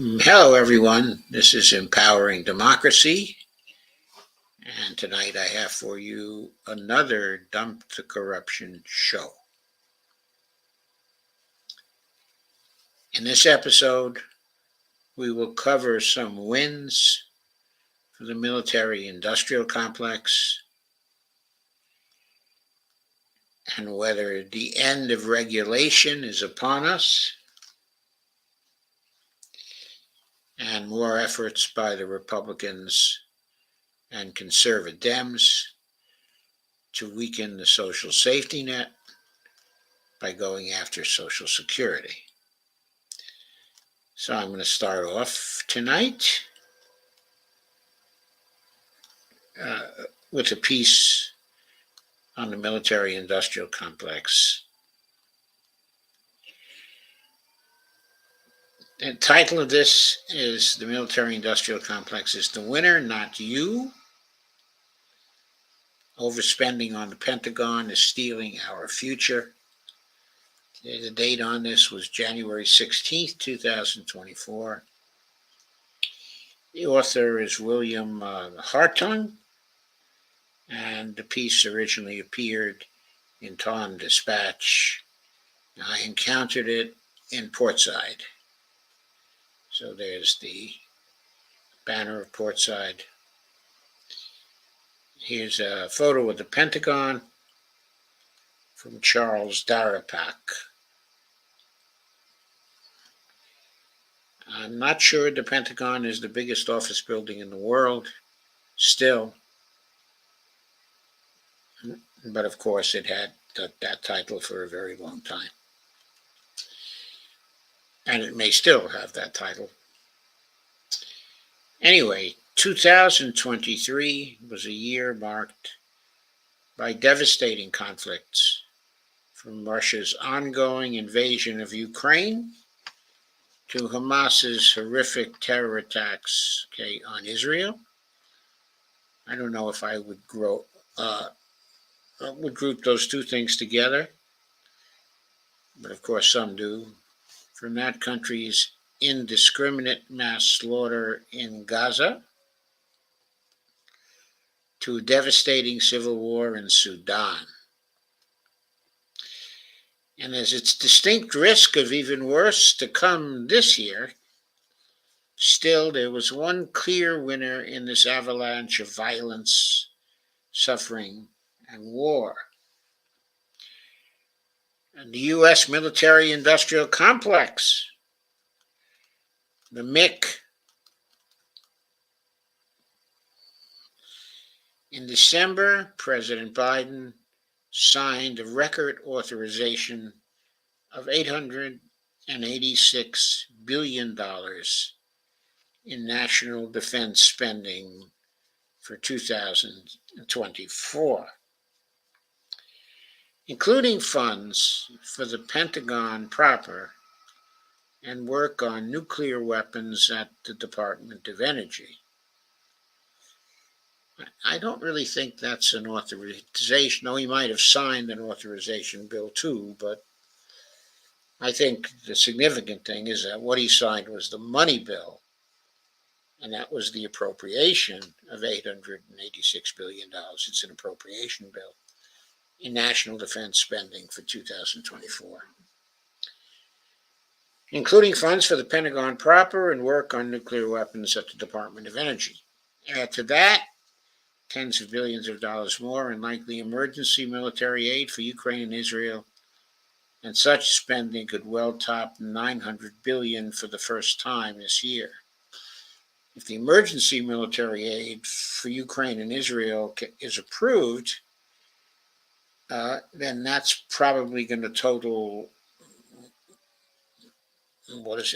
Hello, everyone. This is Empowering Democracy, and tonight I have for you another Dump the Corruption show. In this episode, we will cover some wins for the military-industrial complex and whether the end of regulation is upon us, and more efforts by the Republicans and conservative Dems to weaken the social safety net by going after Social Security. So I'm going to start off tonight with a piece on the military-industrial complex. The title of this is "The Military-Industrial Complex is the Winner, Not You. Overspending on the Pentagon is stealing our future." The date on this was January 16th, 2024. The author is William Hartung, and the piece originally appeared in Taunton Dispatch. I encountered it in Portside. So there's the banner of Portside. Here's a photo of the Pentagon from Charles Darapak. I'm not sure the Pentagon is the biggest office building in the world, still. But of course, it had that title for a very long time. And it may still have that title. Anyway, 2023 was a year marked by devastating conflicts, from Russia's ongoing invasion of Ukraine to Hamas's horrific terror attacks on Israel. I don't know if I would group those two things together, but of course some do. From that country's indiscriminate mass slaughter in Gaza to a devastating civil war in Sudan. And as its distinct risk of even worse to come this year, still there was one clear winner in this avalanche of violence, suffering, and war. And the U.S. military-industrial complex, the MIC. In December, President Biden signed a record authorization of $886 billion in national defense spending for 2024, including funds for the Pentagon proper and work on nuclear weapons at the Department of Energy. I don't really think that's an authorization. No, he might have signed an authorization bill too, but I think the significant thing is that what he signed was the money bill, and that was the appropriation of $886 billion. It's an appropriation bill in national defense spending for 2024, including funds for the Pentagon proper and work on nuclear weapons at the Department of Energy. Add to that tens of billions of dollars more in likely emergency military aid for Ukraine and Israel, and such spending could well top $900 billion for the first time this year. If the emergency military aid for Ukraine and Israel is approved, then that's probably going to total,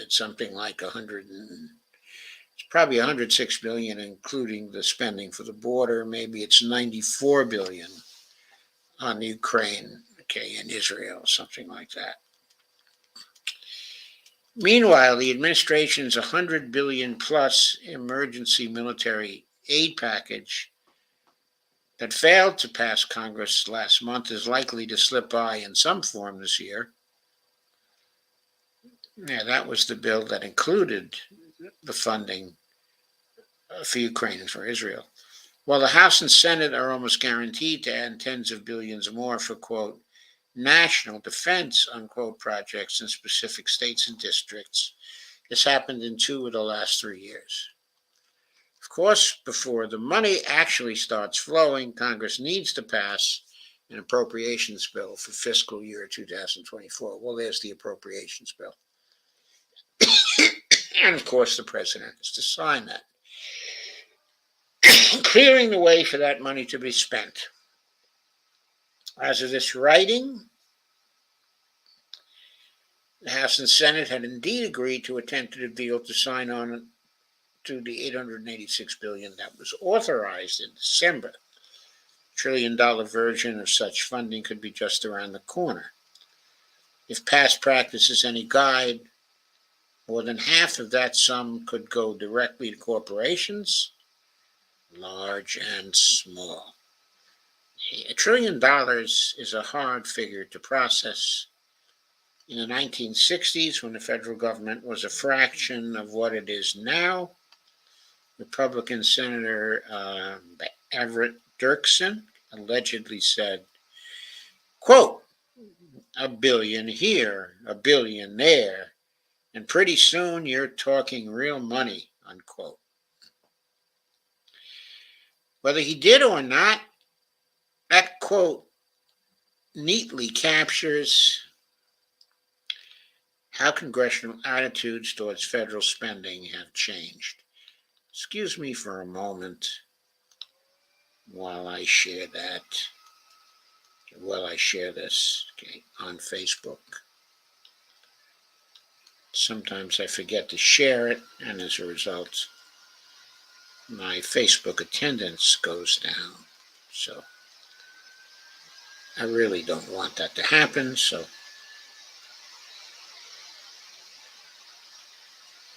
something like it's probably $106 billion, including the spending for the border. Maybe it's $94 billion on Ukraine, and Israel, something like that. Meanwhile, the administration's $100 billion plus emergency military aid package that failed to pass Congress last month is likely to slip by in some form this year. Yeah, that was the bill that included the funding for Ukraine and for Israel. While the House and Senate are almost guaranteed to add tens of billions more for, quote, national defense, unquote, projects in specific states and districts, this happened in 2 of the last 3 years. Of course, before the money actually starts flowing, Congress needs to pass an appropriations bill for fiscal year 2024. Well, there's the appropriations bill. And of course, the president has to sign that, clearing the way for that money to be spent. As of this writing, the House and Senate had indeed agreed to a tentative deal to sign on to the $886 billion that was authorized in December. The trillion-dollar version of such funding could be just around the corner. If past practice is any guide, more than half of that sum could go directly to corporations, large and small. $1 trillion is a hard figure to process. In the 1960s, when the federal government was a fraction of what it is now, Republican Senator Everett Dirksen allegedly said, quote, $1 billion here, $1 billion there, and pretty soon you're talking real money, unquote. Whether he did or not, that quote neatly captures how congressional attitudes towards federal spending have changed. Excuse me for a moment while I share this on Facebook. Sometimes I forget to share it, and as a result, my Facebook attendance goes down. So I really don't want that to happen, so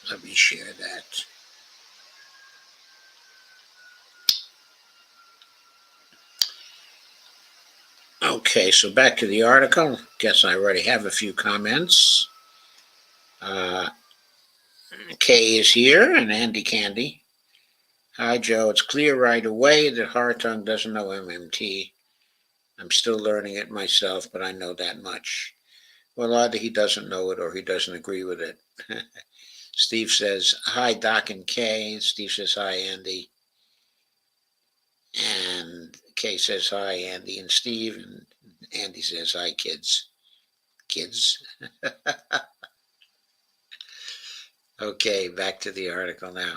let me share that. Okay, so back to the article. Guess I already have a few comments. Kay is here, and Andy Candy. Hi, Joe. It's clear right away that Hartung doesn't know MMT. I'm still learning it myself, but I know that much. Well, either he doesn't know it or he doesn't agree with it. Steve says, hi, Doc and Kay. Steve says, hi, Andy. And Kay says, hi, Andy and Steve. And Andy says, hi, kids. Kids? Okay, back to the article now.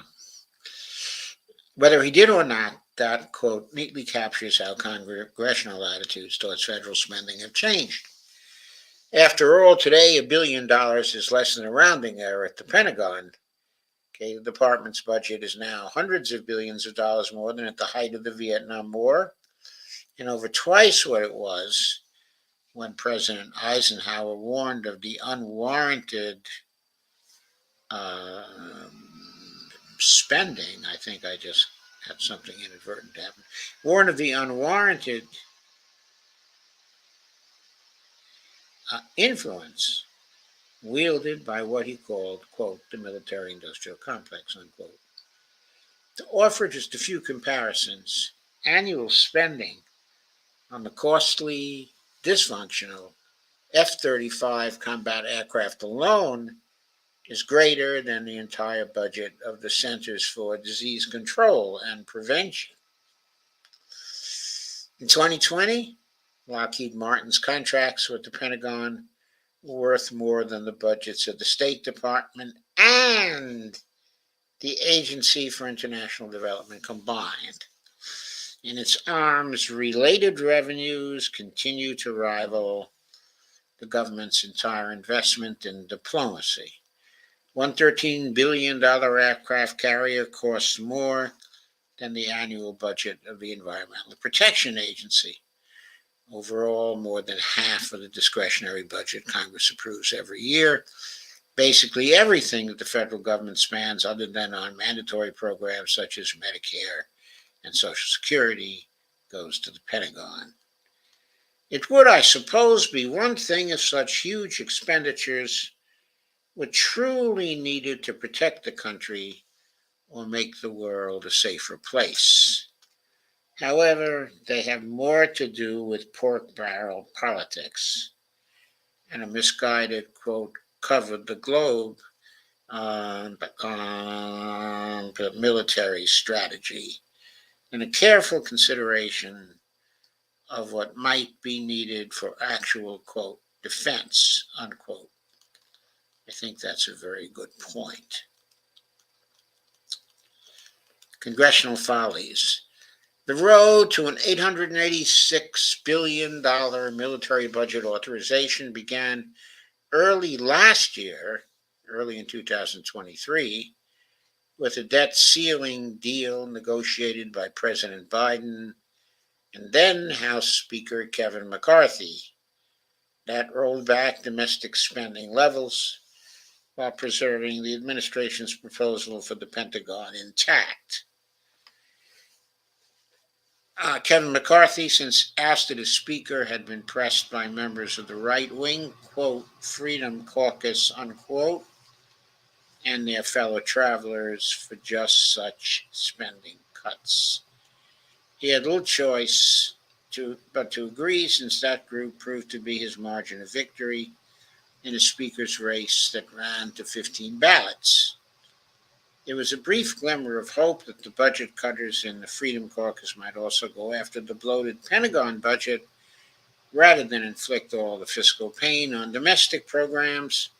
Whether he did or not, that quote neatly captures how congressional attitudes towards federal spending have changed. After all, today $1 billion is less than a rounding error at the Pentagon. Okay, the department's budget is now hundreds of billions of dollars more than at the height of the Vietnam War, and over twice what it was when President Eisenhower warned of the unwarranted spending. I think I just had something inadvertent happen. Warned of the unwarranted influence wielded by what he called, quote, the military-industrial complex, unquote. To offer just a few comparisons, annual spending on the costly, dysfunctional F-35 combat aircraft alone is greater than the entire budget of the Centers for Disease Control and Prevention. In 2020, Lockheed Martin's contracts with the Pentagon were worth more than the budgets of the State Department and the Agency for International Development combined. In its arms-related revenues continue to rival the government's entire investment in diplomacy. $113 billion aircraft carrier costs more than the annual budget of the Environmental Protection Agency. Overall, more than half of the discretionary budget Congress approves every year. Basically everything that the federal government spends other than on mandatory programs such as Medicare and Social Security goes to the Pentagon. It would, I suppose, be one thing if such huge expenditures were truly needed to protect the country or make the world a safer place. However, they have more to do with pork barrel politics and a misguided, quote, covered the globe on the military strategy and a careful consideration of what might be needed for actual, quote, defense, unquote. I think that's a very good point. Congressional follies. The road to an $886 billion military budget authorization began early last year, early in 2023, with a debt ceiling deal negotiated by President Biden and then House Speaker Kevin McCarthy. That rolled back domestic spending levels while preserving the administration's proposal for the Pentagon intact. Kevin McCarthy, since ousted as Speaker, had been pressed by members of the right-wing, quote, Freedom Caucus, unquote, and their fellow travelers for just such spending cuts. He had little choice but to agree, since that group proved to be his margin of victory in a Speaker's race that ran to 15 ballots. There was a brief glimmer of hope that the budget cutters in the Freedom Caucus might also go after the bloated Pentagon budget rather than inflict all the fiscal pain on domestic programs.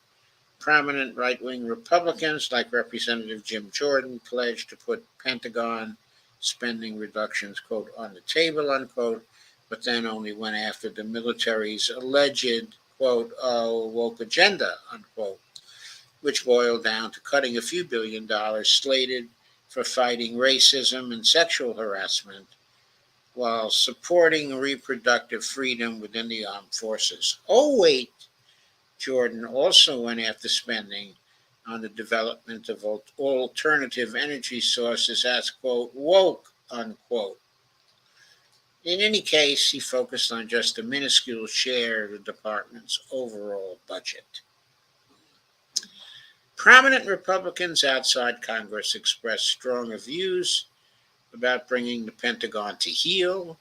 Prominent right-wing Republicans like Representative Jim Jordan pledged to put Pentagon spending reductions, quote, on the table, unquote, but then only went after the military's alleged, quote, woke agenda, unquote, which boiled down to cutting a few $1 billion slated for fighting racism and sexual harassment while supporting reproductive freedom within the armed forces. Oh, wait, Jordan also went after spending on the development of alternative energy sources as, quote, woke, unquote. In any case, he focused on just a minuscule share of the department's overall budget. Prominent Republicans outside Congress expressed stronger views about bringing the Pentagon to heel,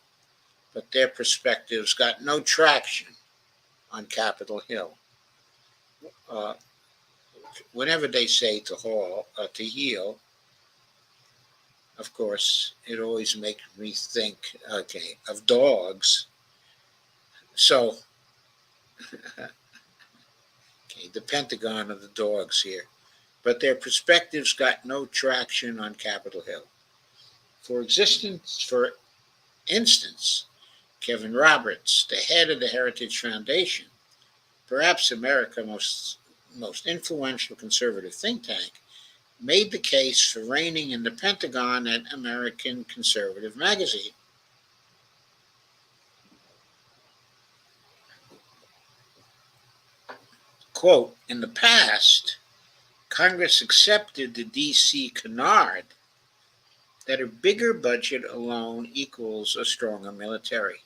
but their perspectives got no traction on Capitol Hill. Whenever they say to heel, of course, it always makes me think, of dogs. So, the Pentagon of the dogs here. But their perspectives got no traction on Capitol Hill. For instance, Kevin Roberts, the head of the Heritage Foundation, perhaps America's most influential conservative think tank, made the case for reigning in the Pentagon at American Conservative magazine. Quote, in the past, Congress accepted the D.C. canard that a bigger budget alone equals a stronger military.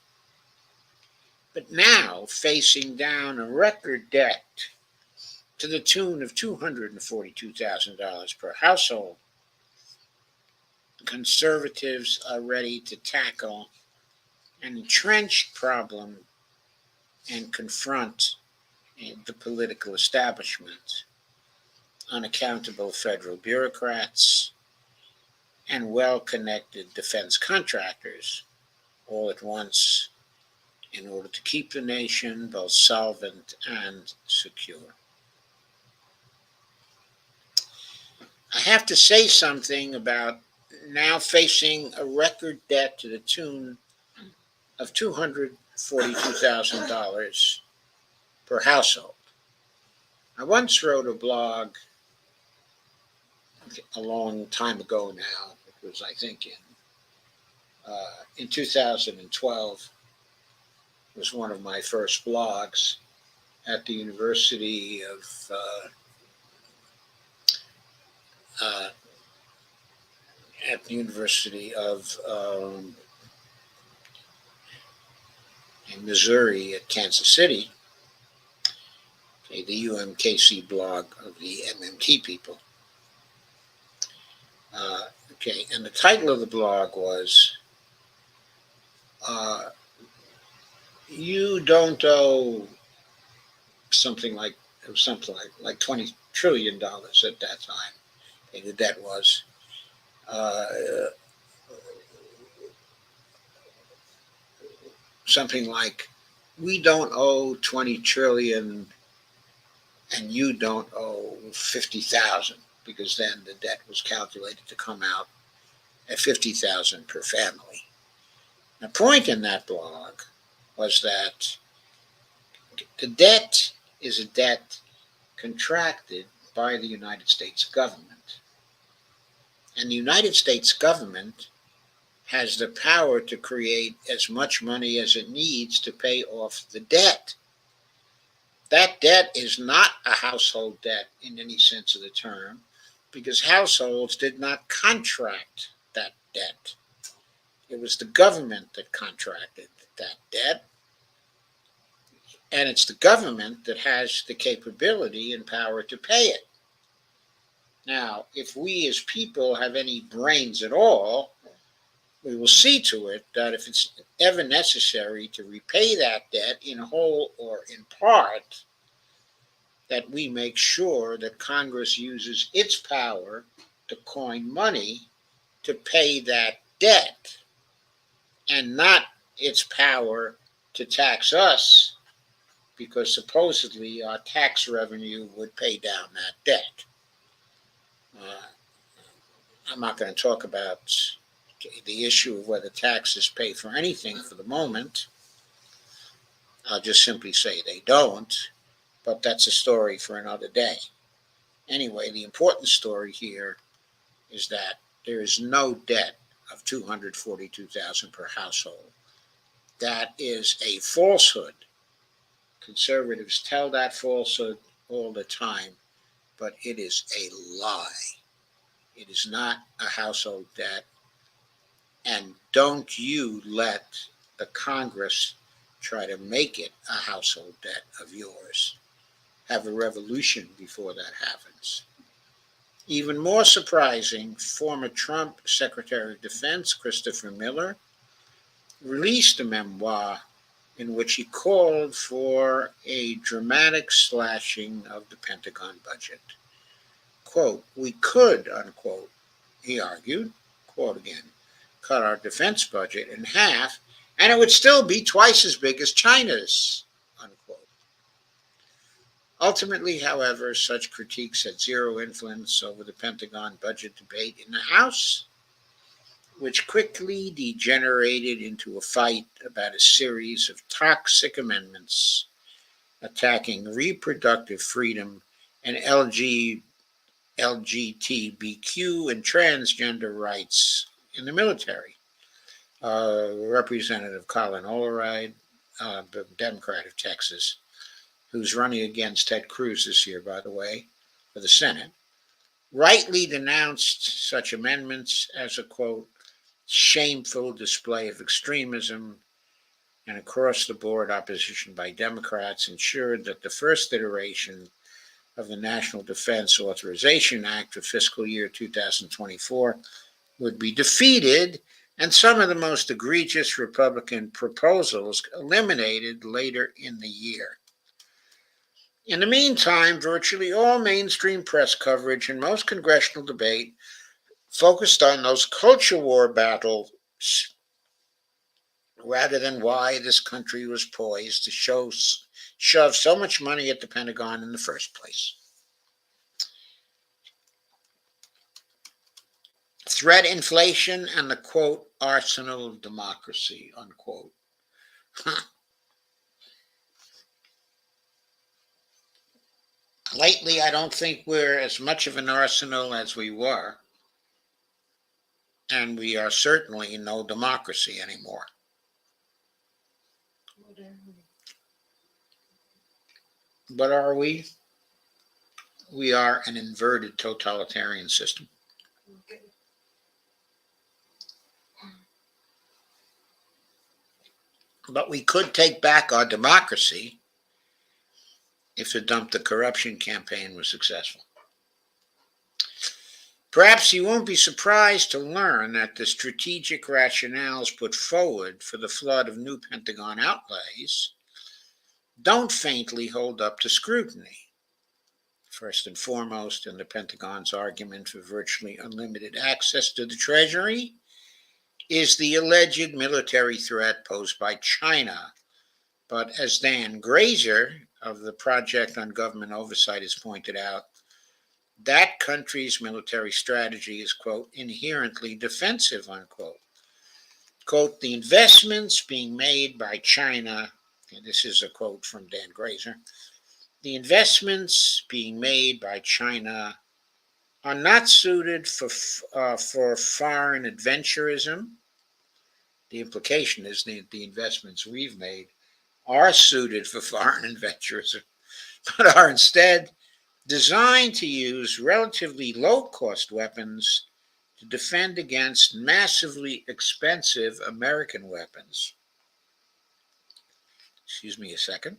But now, facing down a record debt to the tune of $242,000 per household, conservatives are ready to tackle an entrenched problem and confront the political establishment, unaccountable federal bureaucrats, and well-connected defense contractors all at once in order to keep the nation both solvent and secure. I have to say something about now facing a record debt to the tune of $242,000 per household. I once wrote a blog a long time ago now. It was, I think, in 2012. It was one of my first blogs at the University of in Missouri at Kansas City. okay, the UMKC blog of the MMT people. Okay, and the title of the blog was uh, "You Don't Owe something like $20 trillion at that time." Okay, the debt was. Uh, Something like, we don't owe 20 trillion and you don't owe 50,000, because then the debt was calculated to come out at 50,000 per family. The point in that blog was that the debt is a debt contracted by the United States government. And the United States government has the power to create as much money as it needs to pay off the debt. That debt is not a household debt in any sense of the term, because households did not contract that debt. It was the government that contracted that debt, and it's the government that has the capability and power to pay it. Now, if we as people have any brains at all, we will see to it that if it's ever necessary to repay that debt in whole or in part, that we make sure that Congress uses its power to coin money to pay that debt, and not its power to tax us, because supposedly our tax revenue would pay down that debt. I'm not going to talk about the issue of whether taxes pay for anything for the moment. I'll just simply say they don't, but that's a story for another day. Anyway, the important story here is that there is no debt of $242,000 per household. That is a falsehood. Conservatives tell that falsehood all the time, but it is a lie. It is not a household debt, and don't you let the Congress try to make it a household debt of yours. Have a revolution before that happens. Even more surprising, former Trump Secretary of Defense Christopher Miller released a memoir in which he called for a dramatic slashing of the Pentagon budget. Quote, we could, unquote, he argued, quote again, cut our defense budget in half, and it would still be twice as big as China's, unquote. Ultimately, however, such critiques had zero influence over the Pentagon budget debate in the House, which quickly degenerated into a fight about a series of toxic amendments attacking reproductive freedom and LGBTQ and transgender rights in the military. Representative Colin Oleride, Democrat of Texas, who's running against Ted Cruz this year, by the way, for the Senate, rightly denounced such amendments as a, quote, shameful display of extremism, and across-the-board opposition by Democrats ensured that the first iteration of the National Defense Authorization Act for fiscal year 2024 would be defeated, and some of the most egregious Republican proposals eliminated later in the year. In the meantime, virtually all mainstream press coverage and most congressional debate focused on those culture war battles rather than why this country was poised to shove so much money at the Pentagon in the first place. Threat inflation and the, quote, arsenal of democracy, unquote. Lately, I don't think we're as much of an arsenal as we were, and we are certainly no democracy anymore. But are we? We are an inverted totalitarian system. But we could take back our democracy if the Dump the Corruption campaign was successful. Perhaps you won't be surprised to learn that the strategic rationales put forward for the flood of new Pentagon outlays don't faintly hold up to scrutiny. First and foremost, in the Pentagon's argument for virtually unlimited access to the Treasury is the alleged military threat posed by China. But as Dan Grazer of the Project on Government Oversight has pointed out, that country's military strategy is, quote, inherently defensive, unquote. Quote, the investments being made by China, and this is a quote from Dan Grazer, the investments being made by China are not suited for foreign adventurism. The implication is that the investments we've made are suited for foreign adventurism, but are instead designed to use relatively low-cost weapons to defend against massively expensive American weapons. Excuse me a second.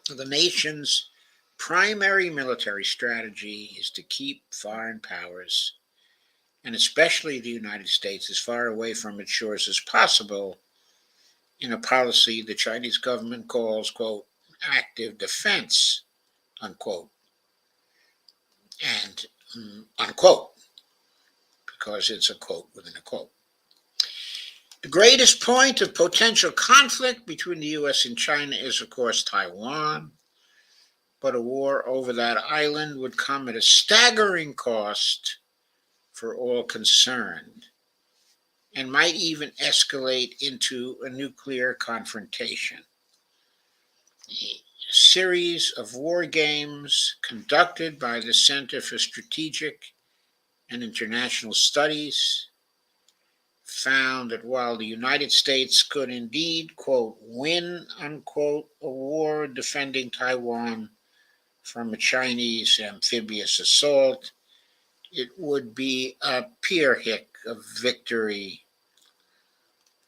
The nation's primary military strategy is to keep foreign powers, and especially the United States, as far away from its shores as possible in a policy the Chinese government calls, quote, active defense, unquote, and unquote, because it's a quote within a quote. The greatest point of potential conflict between the U.S. and China is, of course, Taiwan, but a war over that island would come at a staggering cost for all concerned, and might even escalate into a nuclear confrontation. A series of war games conducted by the Center for Strategic and International Studies found that while the United States could indeed, quote, win, unquote, a war defending Taiwan from a Chinese amphibious assault, it would be a Pyrrhic of victory.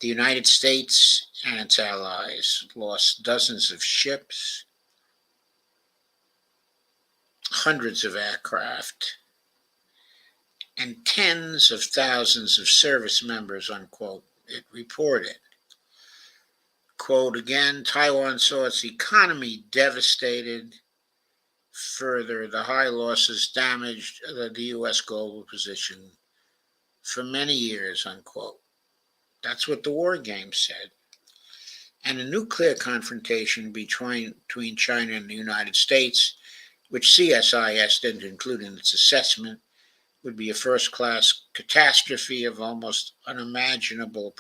The United States and its allies lost dozens of ships, hundreds of aircraft, and tens of thousands of service members, unquote, it reported. Quote again, Taiwan saw its economy devastated. Further, the high losses damaged the U.S. global position for many years, unquote. That's what the war game said. And a nuclear confrontation between China and the United States, which CSIS didn't include in its assessment, would be a first-class catastrophe of almost unimaginable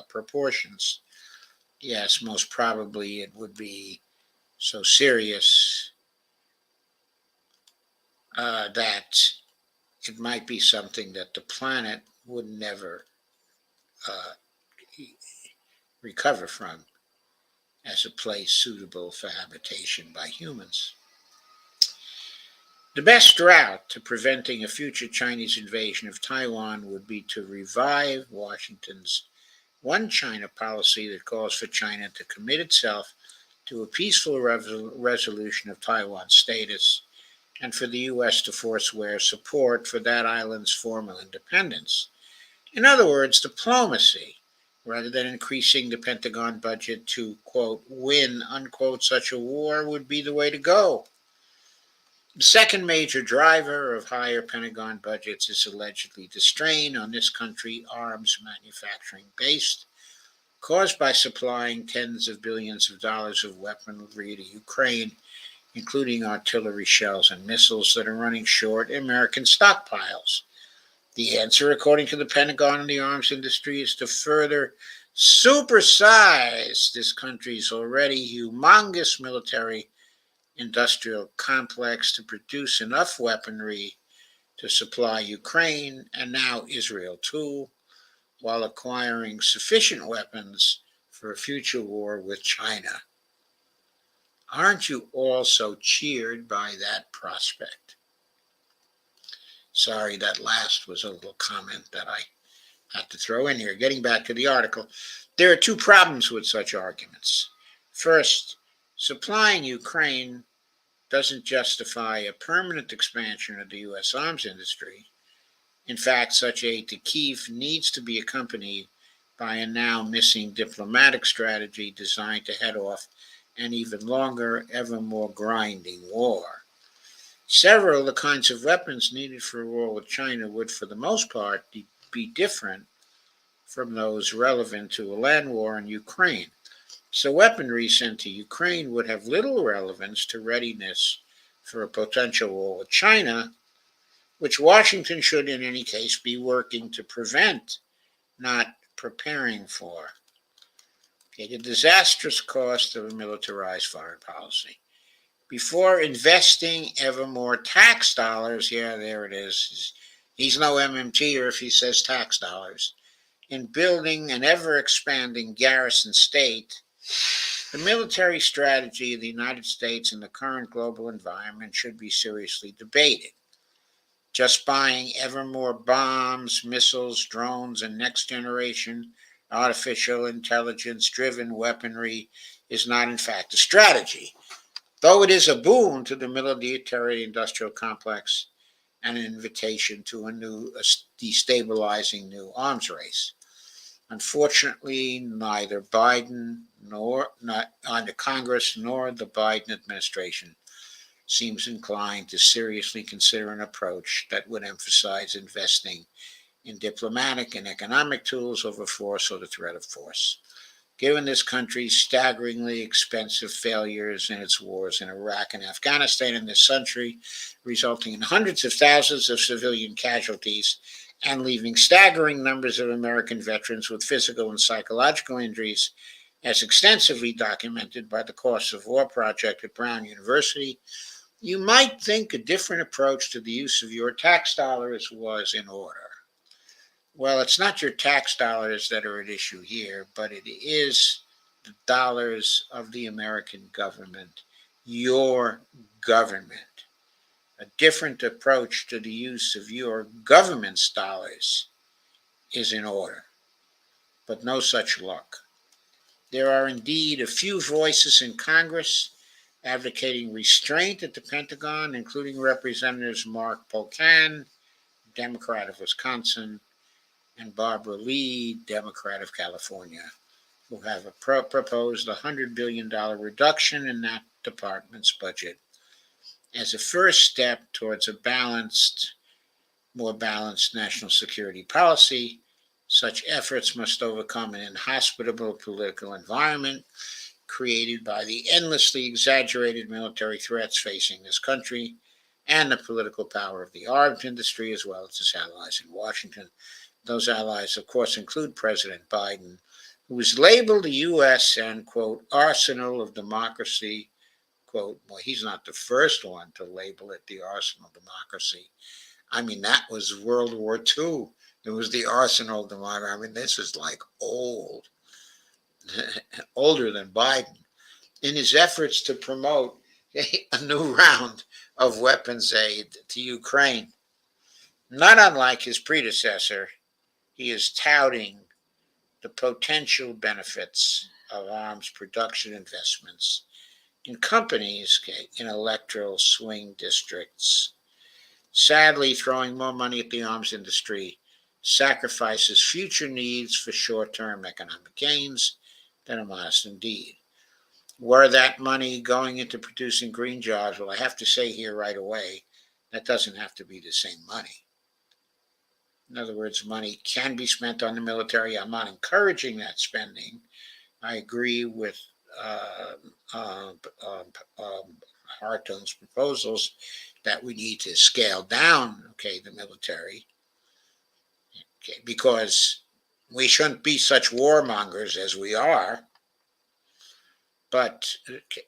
proportions. Yes, most probably it would be so serious that it might be something that the planet would never recover from as a place suitable for habitation by humans. The best route to preventing a future Chinese invasion of Taiwan would be to revive Washington's one China policy that calls for China to commit itself to a peaceful resolution of Taiwan's status, and for the U.S. to forswear support for that island's formal independence. In other words, diplomacy, rather than increasing the Pentagon budget to, quote, win, unquote, such a war, would be the way to go. The second major driver of higher Pentagon budgets is allegedly the strain on this country's arms manufacturing base, caused by supplying tens of billions of dollars of weaponry to Ukraine, including artillery shells and missiles that are running short American stockpiles. The answer, according to the Pentagon and the arms industry, is to further supersize this country's already humongous military industrial complex to produce enough weaponry to supply Ukraine and now Israel too, while acquiring sufficient weapons for a future war with China. Aren't you all so cheered by that prospect? Sorry, that last was a little comment that I have to throw in here. Getting back to the article, there are two problems with such arguments. First, supplying Ukraine doesn't justify a permanent expansion of the U.S. arms industry. In fact, such aid to Kyiv needs to be accompanied by a now missing diplomatic strategy designed to head off an even longer, ever more grinding war. Several of the kinds of weapons needed for a war with China would, for the most part, be different from those relevant to a land war in Ukraine. So weaponry sent to Ukraine would have little relevance to readiness for a potential war with China, which Washington should in any case be working to prevent, not preparing for. Okay, the disastrous cost of a militarized foreign policy. Before investing ever more tax dollars, yeah, there it is. He's no MMTer if he says tax dollars, in building an ever-expanding garrison state, the military strategy of the United States in the current global environment should be seriously debated. Just buying ever more bombs, missiles, drones, and next-generation artificial intelligence-driven weaponry is not, in fact, a strategy, though it is a boon to the military-industrial complex and an invitation to a destabilizing new arms race. Unfortunately, neither Congress nor the Biden administration seems inclined to seriously consider an approach that would emphasize investing in diplomatic and economic tools over force or the threat of force. Given this country's staggeringly expensive failures in its wars in Iraq and Afghanistan in this century, resulting in hundreds of thousands of civilian casualties and leaving staggering numbers of American veterans with physical and psychological injuries, as extensively documented by the Cost of War Project at Brown University, you might think a different approach to the use of your tax dollars was in order. Well, it's not your tax dollars that are at issue here, but it is the dollars of the American government, your government. A different approach to the use of your government's dollars is in order, but no such luck. There are indeed a few voices in Congress advocating restraint at the Pentagon, including Representatives Mark Pocan, Democrat of Wisconsin, and Barbara Lee, Democrat of California, who have proposed a $100 billion reduction in that department's budget as a first step towards a more balanced national security policy. Such efforts must overcome an inhospitable political environment created by the endlessly exaggerated military threats facing this country and the political power of the arms industry, as well as its allies in Washington. Those allies, of course, include President Biden, who has labeled the U.S. an, quote, arsenal of democracy, quote, well, he's not the first one to label it the arsenal of democracy. I mean, that was World War II. It was the arsenal of democracy. I mean, this is like old, older than Biden. In his efforts to promote a new round of weapons aid to Ukraine, not unlike his predecessor, he is touting the potential benefits of arms production investments in companies in electoral swing districts. Sadly, throwing more money at the arms industry sacrifices future needs for short-term economic gains that are modest indeed. Were that money going into producing green jobs? Well, I have to say here right away, that doesn't have to be the same money. In other words, money can be spent on the military. I'm not encouraging that spending. I agree with Hartung's proposals that we need to scale down, the military, because we shouldn't be such warmongers as we are. But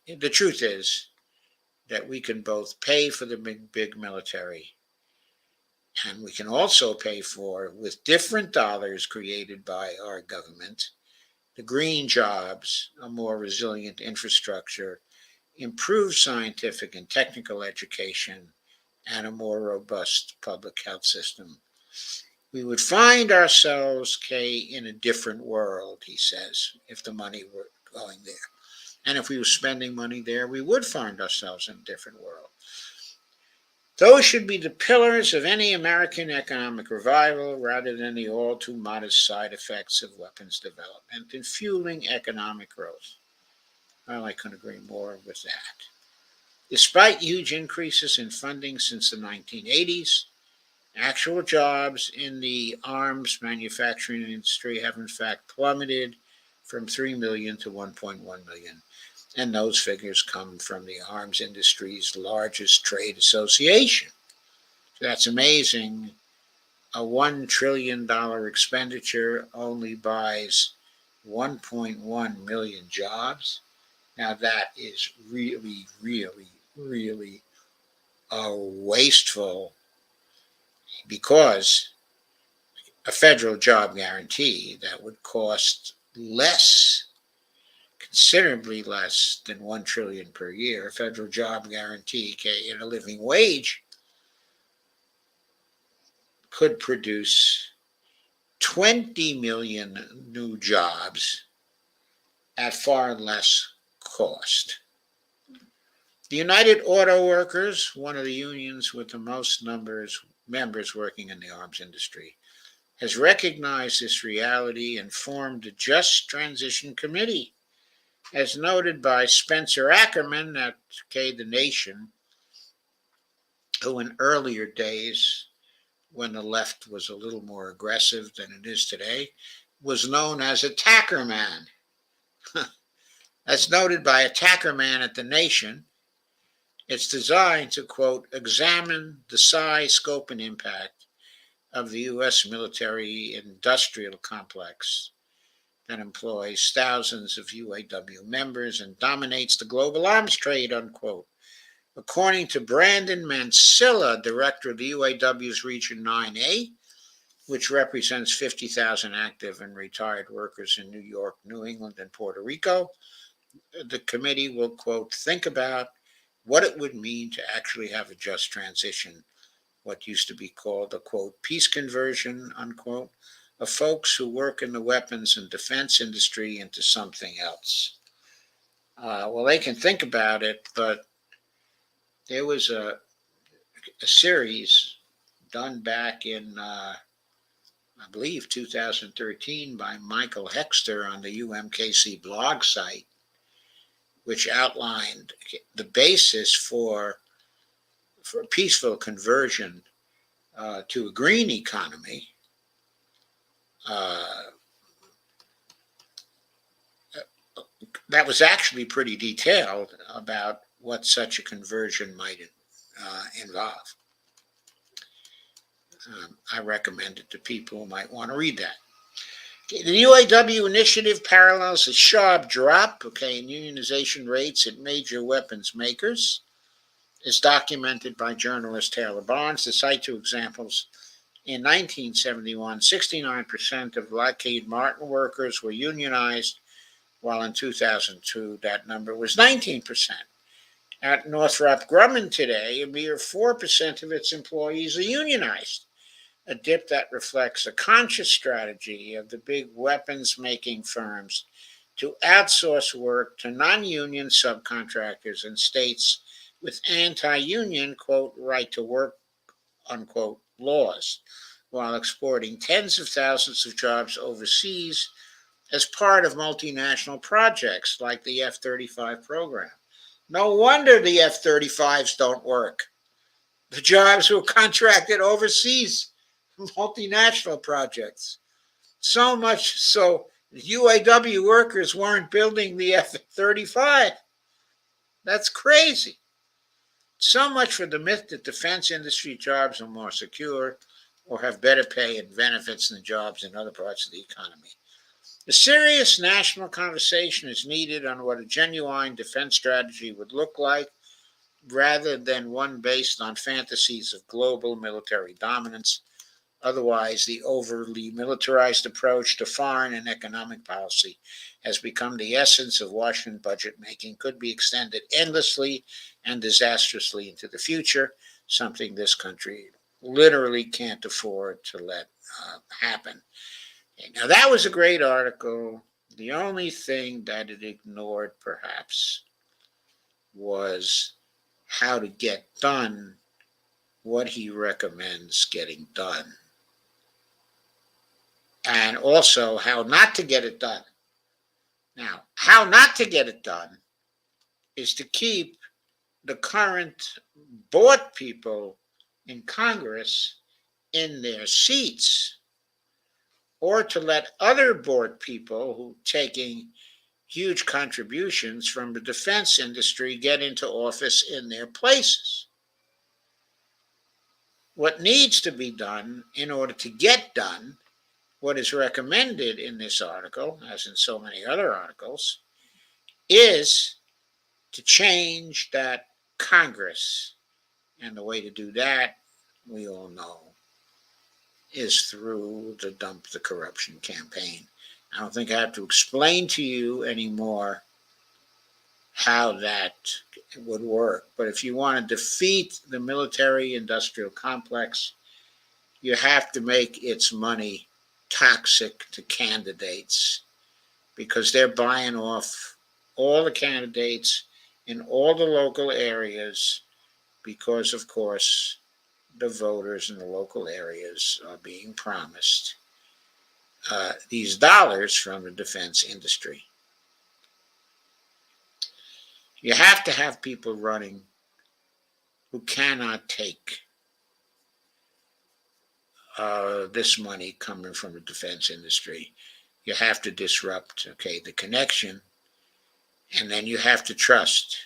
the truth is that we can both pay for the big military, and we can also pay for, with different dollars created by our government, the green jobs, a more resilient infrastructure, improved scientific and technical education, and a more robust public health system. We would find ourselves, Kay, in a different world, he says, if the money were going there. And if we were spending money there, we would find ourselves in a different world. Those should be the pillars of any American economic revival rather than the all too modest side effects of weapons development in fueling economic growth. Well, I couldn't agree more with that. Despite huge increases in funding since the 1980s, actual jobs in the arms manufacturing industry have in fact plummeted from 3 million to 1.1 million. And those figures come from the arms industry's largest trade association. So that's amazing. A $1 trillion expenditure only buys 1.1 million jobs. Now that is really, really, really wasteful, because a federal job guarantee that would cost less, considerably less than $1 trillion per year, a federal job guarantee in a living wage could produce 20 million new jobs at far less cost. The United Auto Workers, one of the unions with the most members working in the arms industry, has recognized this reality and formed a Just Transition Committee, as noted by Spencer Ackerman at The Nation, who in earlier days, when the left was a little more aggressive than it is today, was known as Attacker Man. As noted by Attacker Man at The Nation, it's designed to, quote, examine the size, scope, and impact of the U.S. military-industrial complex that employs thousands of UAW members and dominates the global arms trade, unquote. According to Brandon Mansilla, director of the UAW's Region 9A, which represents 50,000 active and retired workers in New York, New England, and Puerto Rico, the committee will, quote, think about what it would mean to actually have a just transition, what used to be called a, quote, peace conversion, unquote, of folks who work in the weapons and defense industry into something else. Well, they can think about it, but there was a series done back in, I believe, 2013 by Michael Hexter on the UMKC blog site, which outlined the basis for peaceful conversion to a green economy. That was actually pretty detailed about what such a conversion might involve. I recommend it to people who might want to read that. The UAW initiative parallels a sharp drop, in unionization rates at major weapons makers, as documented by journalist Taylor Barnes. To cite two examples, in 1971, 69% of Lockheed Martin workers were unionized, while in 2002, that number was 19%. At Northrop Grumman today, a mere 4% of its employees are unionized, a dip that reflects a conscious strategy of the big weapons-making firms to outsource work to non-union subcontractors in states with anti-union, quote, right to work, unquote, laws, while exporting tens of thousands of jobs overseas as part of multinational projects like the F-35 program. No wonder the F-35s don't work. The jobs were contracted overseas, multinational projects. So much so, UAW workers weren't building the F-35. That's crazy. So much for the myth that defense industry jobs are more secure or have better pay and benefits than jobs in other parts of the economy. A serious national conversation is needed on what a genuine defense strategy would look like, rather than one based on fantasies of global military dominance. Otherwise, the overly militarized approach to foreign and economic policy has become the essence of Washington budget making, could be extended endlessly and disastrously into the future, something this country literally can't afford to let happen. Now, that was a great article. The only thing that it ignored, perhaps, was how to get done what he recommends getting done, and also how not to get it done. Now, how not to get it done is to keep the current board people in Congress in their seats, or to let other board people who taking huge contributions from the defense industry get into office in their places. What needs to be done in order to get done what is recommended in this article, as in so many other articles, is to change that Congress. And the way to do that, we all know, is through the Dump the Corruption campaign. I don't think I have to explain to you anymore how that would work. But if you want to defeat the military-industrial complex, you have to make its money toxic to candidates, because they're buying off all the candidates in all the local areas, because, of course, the voters in the local areas are being promised these dollars from the defense industry. You have to have people running who cannot take this money coming from the defense industry. You have to disrupt, the connection, and then you have to trust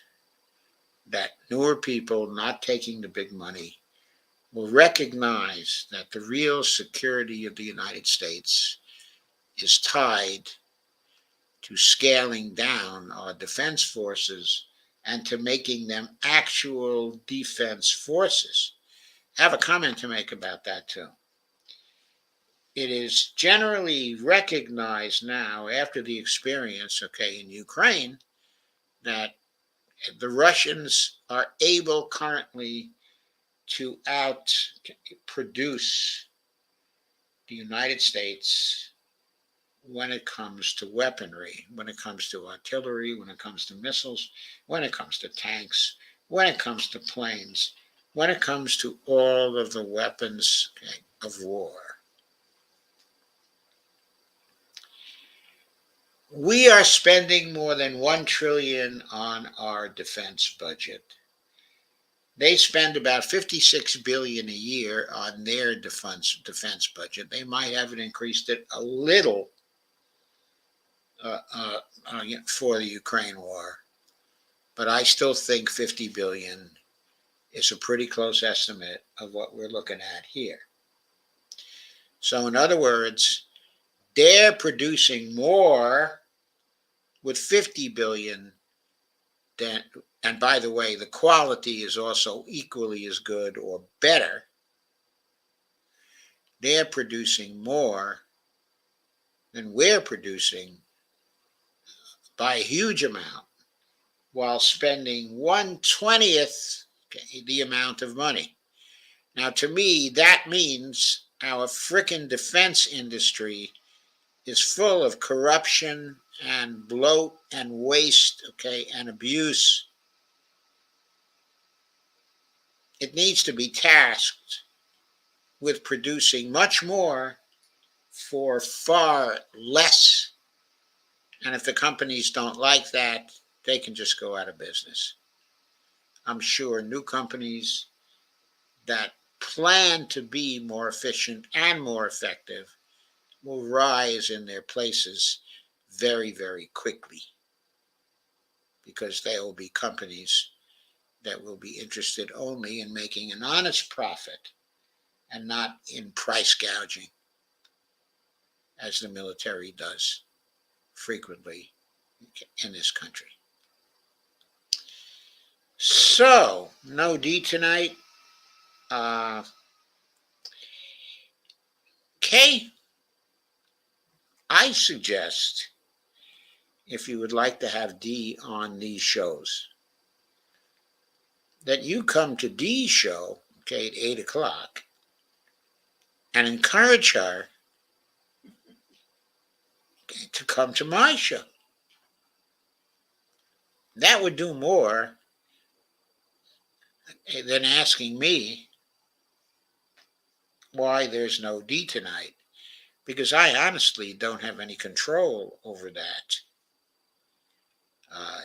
that newer people not taking the big money will recognize that the real security of the United States is tied to scaling down our defense forces and to making them actual defense forces. I have a comment to make about that too. It is generally recognized now, after the experience, in Ukraine, that the Russians are able currently to outproduce the United States when it comes to weaponry, when it comes to artillery, when it comes to missiles, when it comes to tanks, when it comes to planes, when it comes to all of the weapons of war. We are spending more than $1 trillion on our defense budget. They spend about $56 billion a year on their defense budget. They might have increased it a little for the Ukraine war, but I still think $50 billion is a pretty close estimate of what we're looking at here. So, in other words, they're producing more with $50 billion than, and by the way, the quality is also equally as good or better. They're producing more than we're producing by a huge amount, while spending 1/20th the amount of money. Now, to me, that means our frickin' defense industry is full of corruption and bloat and waste, and abuse. It needs to be tasked with producing much more for far less. And if the companies don't like that, they can just go out of business. I'm sure new companies that plan to be more efficient and more effective will rise in their places very, very quickly, because they will be companies that will be interested only in making an honest profit and not in price gouging, as the military does frequently in this country. So, no D tonight. I suggest, if you would like to have D on these shows, that you come to D's show, at 8 o'clock, and encourage her to come to my show. That would do more than asking me why there's no D tonight, because I honestly don't have any control over that. Uh,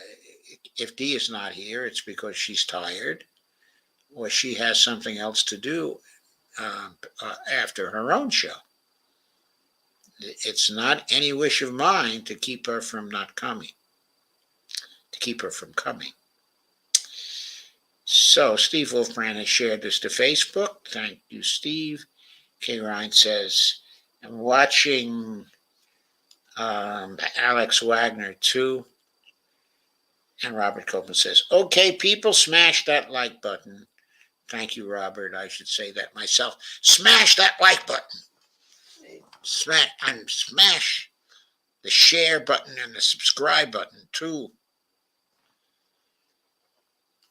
if Dee is not here, it's because she's tired or she has something else to do after her own show. It's not any wish of mine to keep her from not coming, to keep her from coming. So Steve Wolfbrand has shared this to Facebook. Thank you, Steve. Kay Ryan says, I'm watching Alex Wagner too. And Robert Copeland says, okay, people, smash that like button. Thank you, Robert. I should say that myself. Smash that like button. Smash the share button and the subscribe button too.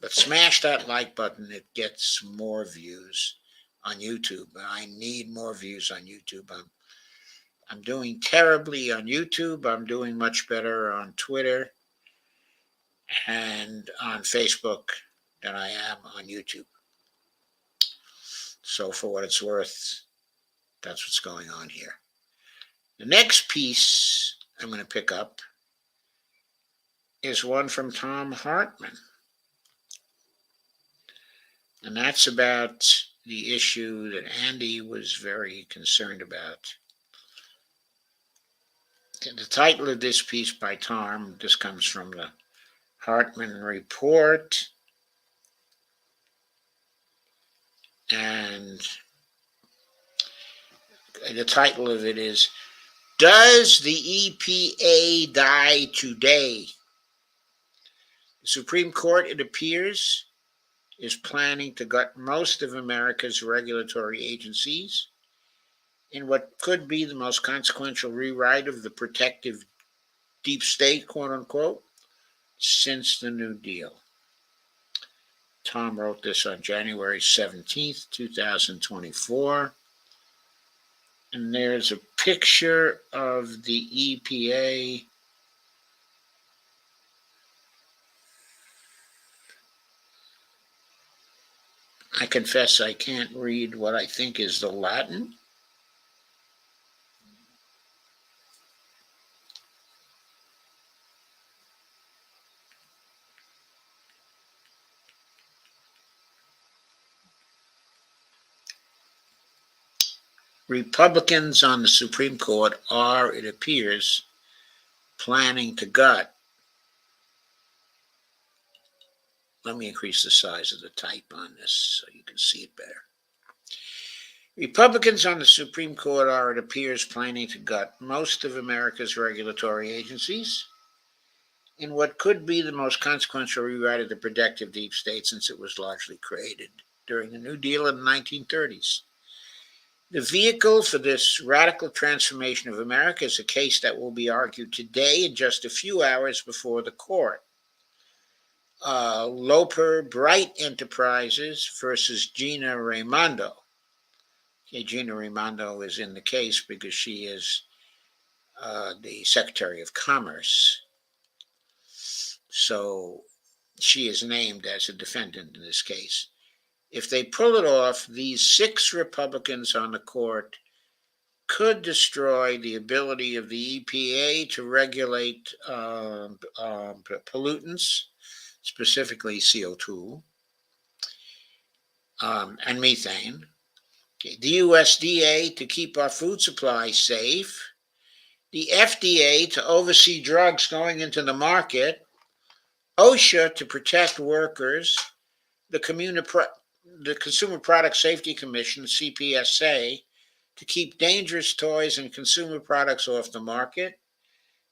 But smash that like button. It gets more views on YouTube. I need more views on YouTube. I'm doing terribly on YouTube. I'm doing much better on Twitter and on Facebook than I am on YouTube. So for what it's worth, that's what's going on here. The next piece I'm going to pick up is one from Tom Hartman. And that's about the issue that Andy was very concerned about. The title of this piece by Tom, this comes from the Hartman Report. And the title of it is, Does the EPA Die Today? The Supreme Court, it appears, is planning to gut most of America's regulatory agencies in what could be the most consequential rewrite of the protective deep state, quote unquote, since the New Deal. Tom wrote this on January 17th, 2024. And there's a picture of the EPA. I confess I can't read what I think is the Latin. Republicans on the Supreme Court are, it appears, planning to gut. Let me increase the size of the type on this so you can see it better. Republicans on the Supreme Court are, it appears, planning to gut most of America's regulatory agencies in what could be the most consequential rewrite of the protective deep state since it was largely created during the New Deal in the 1930s. The vehicle for this radical transformation of America is a case that will be argued today in just a few hours before the court. Loper Bright Enterprises versus Gina Raimondo. Okay, Gina Raimondo is in the case because she is the Secretary of Commerce. So she is named as a defendant in this case. If they pull it off, these 6 Republicans on the court could destroy the ability of the EPA to regulate pollutants, specifically CO2 and methane. Okay, the USDA to keep our food supply safe. The FDA to oversee drugs going into the market. OSHA to protect workers. The Consumer Product Safety Commission, CPSA, to keep dangerous toys and consumer products off the market.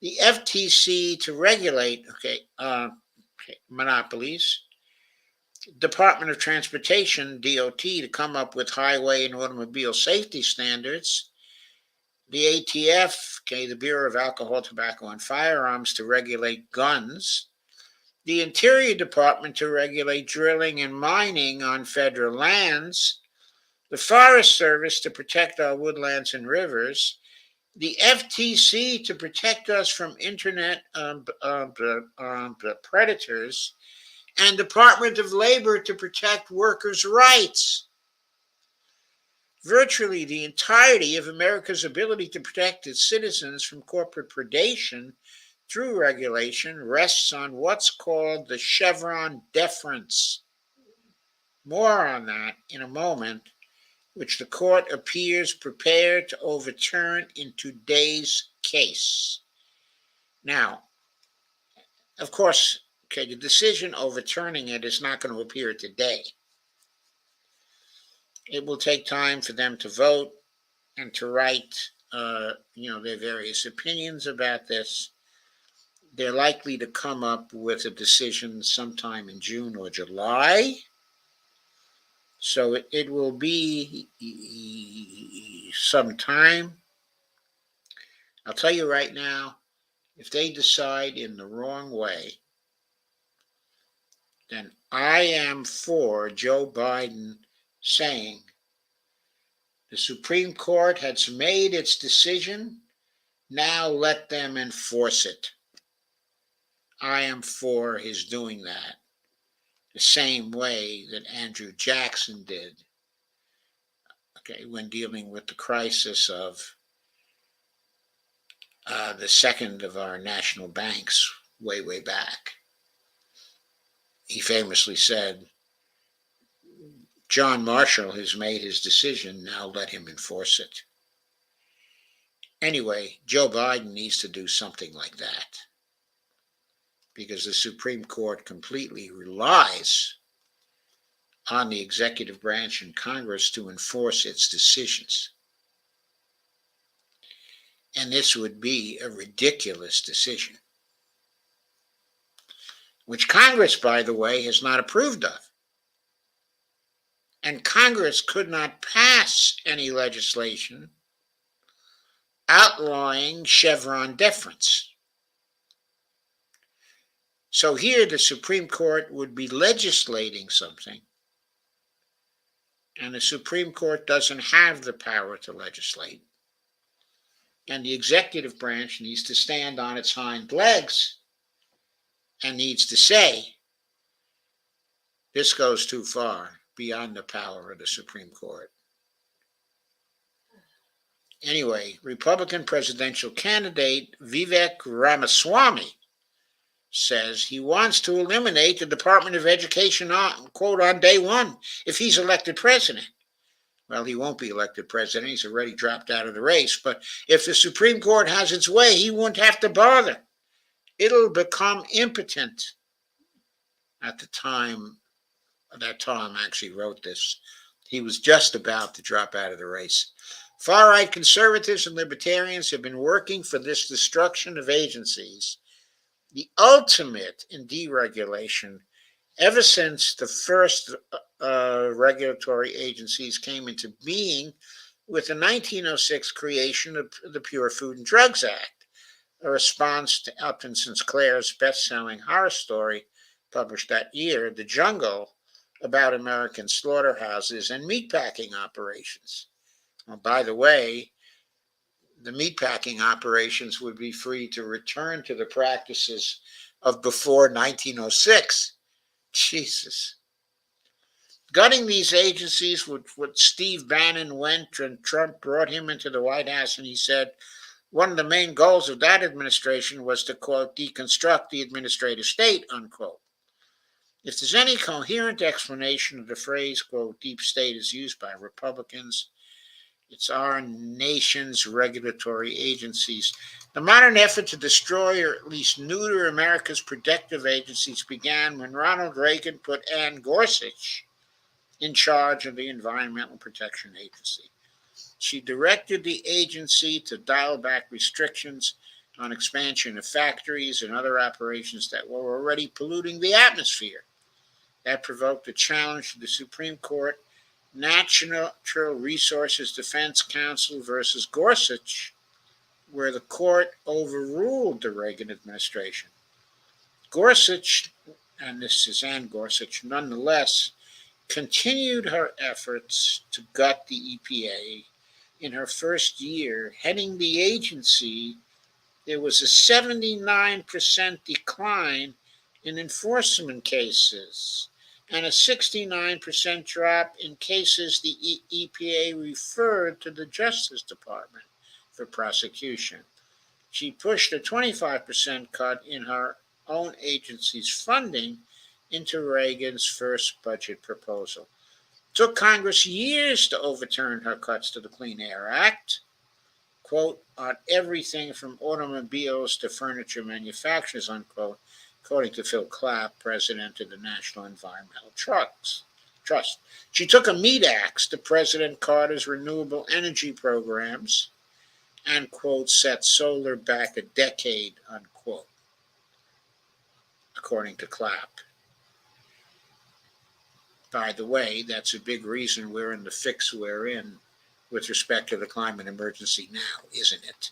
The FTC to regulate monopolies. Department of Transportation, DOT, to come up with highway and automobile safety standards. The ATF, the Bureau of Alcohol, Tobacco, and Firearms, to regulate guns. The Interior Department to regulate drilling and mining on federal lands. the Forest Service to protect our woodlands and rivers, the FTC to protect us from internet predators, and Department of Labor to protect workers' rights. Virtually the entirety of America's ability to protect its citizens from corporate predation through regulation rests on what's called the Chevron deference. More on that in a moment, which the court appears prepared to overturn in today's case. Now, of course, the decision overturning it is not going to appear today. It will take time for them to vote and to write, their various opinions about this. They're likely to come up with a decision sometime in June or July. So it will be some time. I'll tell you right now, if they decide in the wrong way, then I am for Joe Biden saying the Supreme Court has made its decision, now let them enforce it. I am for his doing that the same way that Andrew Jackson did, when dealing with the crisis of the second of our national banks way back. He famously said, John Marshall has made his decision, now let him enforce it. Anyway, Joe Biden needs to do something like that because the Supreme Court completely relies on the executive branch and Congress to enforce its decisions. And this would be a ridiculous decision, which Congress, by the way, has not approved of. And Congress could not pass any legislation outlawing Chevron deference. So here the Supreme Court would be legislating something, and the Supreme Court doesn't have the power to legislate. And the executive branch needs to stand on its hind legs and needs to say, this goes too far beyond the power of the Supreme Court. Anyway, Republican presidential candidate Vivek Ramaswamy says he wants to eliminate the Department of Education, quote, on day one if he's elected president. Well, he won't be elected president. He's already dropped out of the race. But if the Supreme Court has its way, he won't have to bother. It'll become impotent. At the time that Tom actually wrote this, he was just about to drop out of the race. Far-right conservatives and libertarians have been working for this destruction of agencies, the ultimate in deregulation, ever since the first regulatory agencies came into being with the 1906 creation of the Pure Food and Drugs Act, a response to Upton Sinclair's best-selling horror story published that year, The Jungle, about American slaughterhouses and meatpacking operations. Well, by the way, the meatpacking operations would be free to return to the practices of before 1906. Jesus. Gutting these agencies, what Steve Bannon went and Trump brought him into the White House, and he said one of the main goals of that administration was to, quote, deconstruct the administrative state, unquote. If there's any coherent explanation of the phrase, quote, deep state is used by Republicans, it's our nation's regulatory agencies. The modern effort to destroy or at least neuter America's protective agencies began when Ronald Reagan put Ann Gorsuch in charge of the Environmental Protection Agency. She directed the agency to dial back restrictions on expansion of factories and other operations that were already polluting the atmosphere. That provoked a challenge to the Supreme Court Natural Resources Defense Council versus Gorsuch, where the court overruled the Reagan administration. Gorsuch, and this is Ann Gorsuch, nonetheless continued her efforts to gut the EPA. In her first year heading the agency, there was a 79% decline in enforcement cases and a 69% drop in cases the EPA referred to the Justice Department for prosecution. She pushed a 25% cut in her own agency's funding into Reagan's first budget proposal. It took Congress years to overturn her cuts to the Clean Air Act, quote, on everything from automobiles to furniture manufacturers, unquote, according to Phil Clapp, president of the National Environmental Trust. She took a meat axe to President Carter's renewable energy programs and, quote, set solar back a decade, unquote, according to Clapp. By the way, that's a big reason we're in the fix we're in with respect to the climate emergency now, isn't it?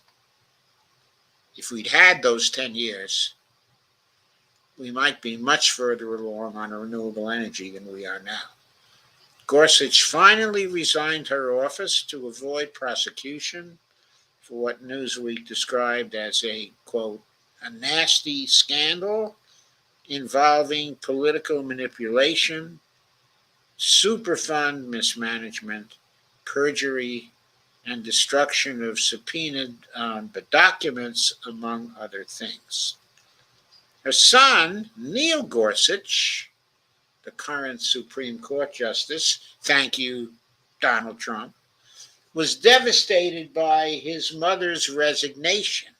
If we'd had those 10 years, we might be much further along on renewable energy than we are now. Gorsuch finally resigned her office to avoid prosecution for what Newsweek described as a, quote, a nasty scandal involving political manipulation, Superfund mismanagement, perjury, and destruction of subpoenaed documents, among other things. Her son, Neil Gorsuch, the current Supreme Court Justice, thank you, Donald Trump, was devastated by his mother's resignation.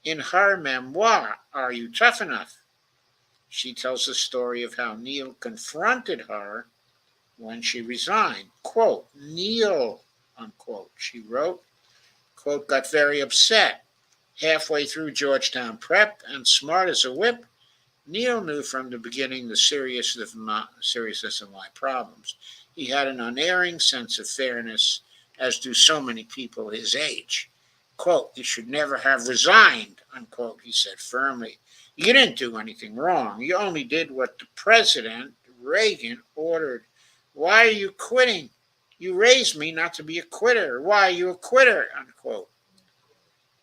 In her memoir, Are You Tough Enough?, she tells the story of how Neil confronted her when she resigned. Quote, Neil, unquote, she wrote, quote, got very upset. Halfway through Georgetown Prep and smart as a whip, Neil knew from the beginning the seriousness of my problems. He had an unerring sense of fairness, as do so many people his age. Quote, you should never have resigned, unquote, he said firmly. You didn't do anything wrong. You only did what the president, Reagan, ordered. Why are you quitting? You raised me not to be a quitter. Why are you a quitter? Unquote.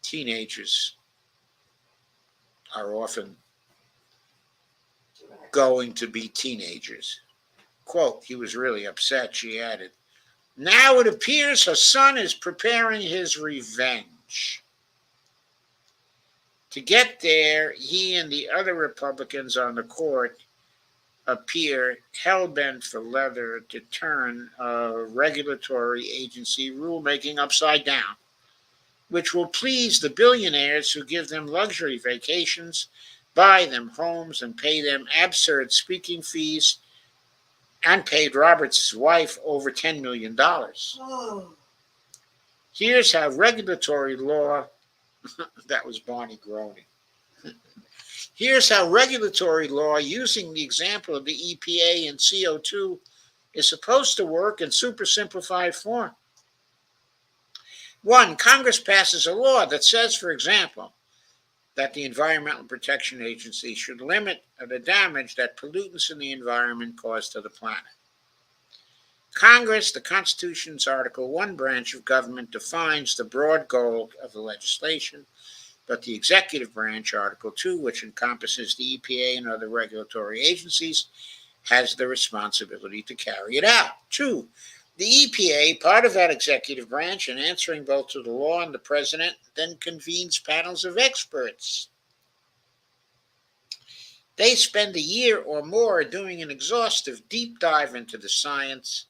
Teenagers are often going to be teenagers. Quote, he was really upset, she added. Now it appears her son is preparing his revenge. To get there, he and the other Republicans on the court appear hell-bent for leather to turn a regulatory agency rulemaking upside down, which will please the billionaires who give them luxury vacations, buy them homes, and pay them absurd speaking fees, and paid Roberts' wife over $10 million. Oh. Here's how regulatory law, that was Barney groaning. Here's how regulatory law, using the example of the EPA and CO2, is supposed to work in super simplified form. 1, Congress passes a law that says, for example, that the Environmental Protection Agency should limit the damage that pollutants in the environment cause to the planet. Congress, the Constitution's Article 1 branch of government, defines the broad goal of the legislation, but the executive branch, Article 2, which encompasses the EPA and other regulatory agencies, has the responsibility to carry it out. 2, the EPA, part of that executive branch and answering both to the law and the president, then convenes panels of experts. They spend a year or more doing an exhaustive deep dive into the science,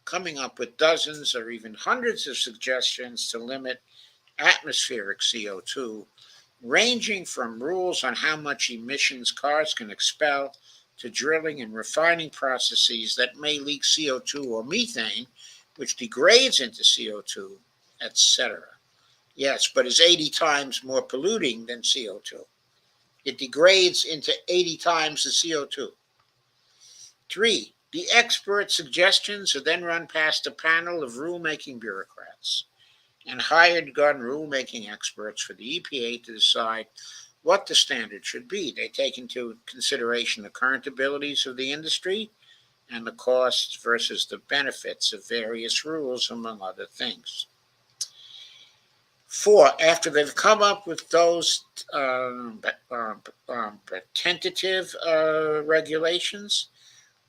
coming up with dozens or even hundreds of suggestions to limit atmospheric CO2, ranging from rules on how much emissions cars can expel to drilling and refining processes that may leak CO2 or methane, which degrades into CO2, etc. Yes, but is 80 times more polluting than CO2. It degrades into 80 times the CO2. 3, the expert suggestions are then run past a panel of rulemaking bureaucrats and hired gun rulemaking experts for the EPA to decide what the standard should be. They take into consideration the current abilities of the industry and the costs versus the benefits of various rules, among other things. 4, after they've come up with those tentative regulations,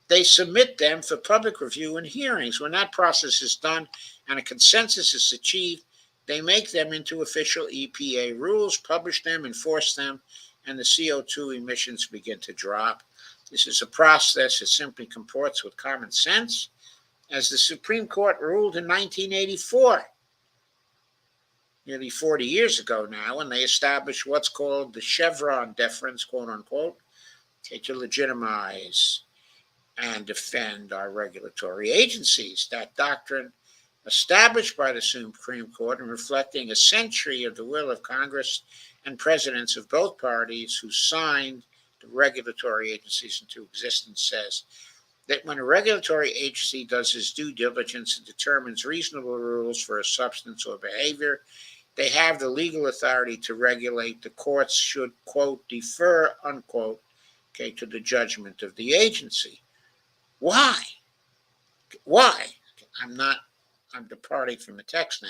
they submit them for public review and hearings. When that process is done and a consensus is achieved, they make them into official EPA rules, publish them, enforce them, and the CO2 emissions begin to drop. This is a process that simply comports with common sense, as the Supreme Court ruled in 1984, nearly 40 years ago now, when they established what's called the Chevron deference, quote unquote, to legitimize and defend our regulatory agencies. That doctrine, established by the Supreme Court and reflecting a century of the will of Congress and presidents of both parties who signed the regulatory agencies into existence, says that when a regulatory agency does its due diligence and determines reasonable rules for a substance or behavior, they have the legal authority to regulate. The courts should, quote, defer, unquote, to the judgment of the agency. Why? I'm departing from the text now.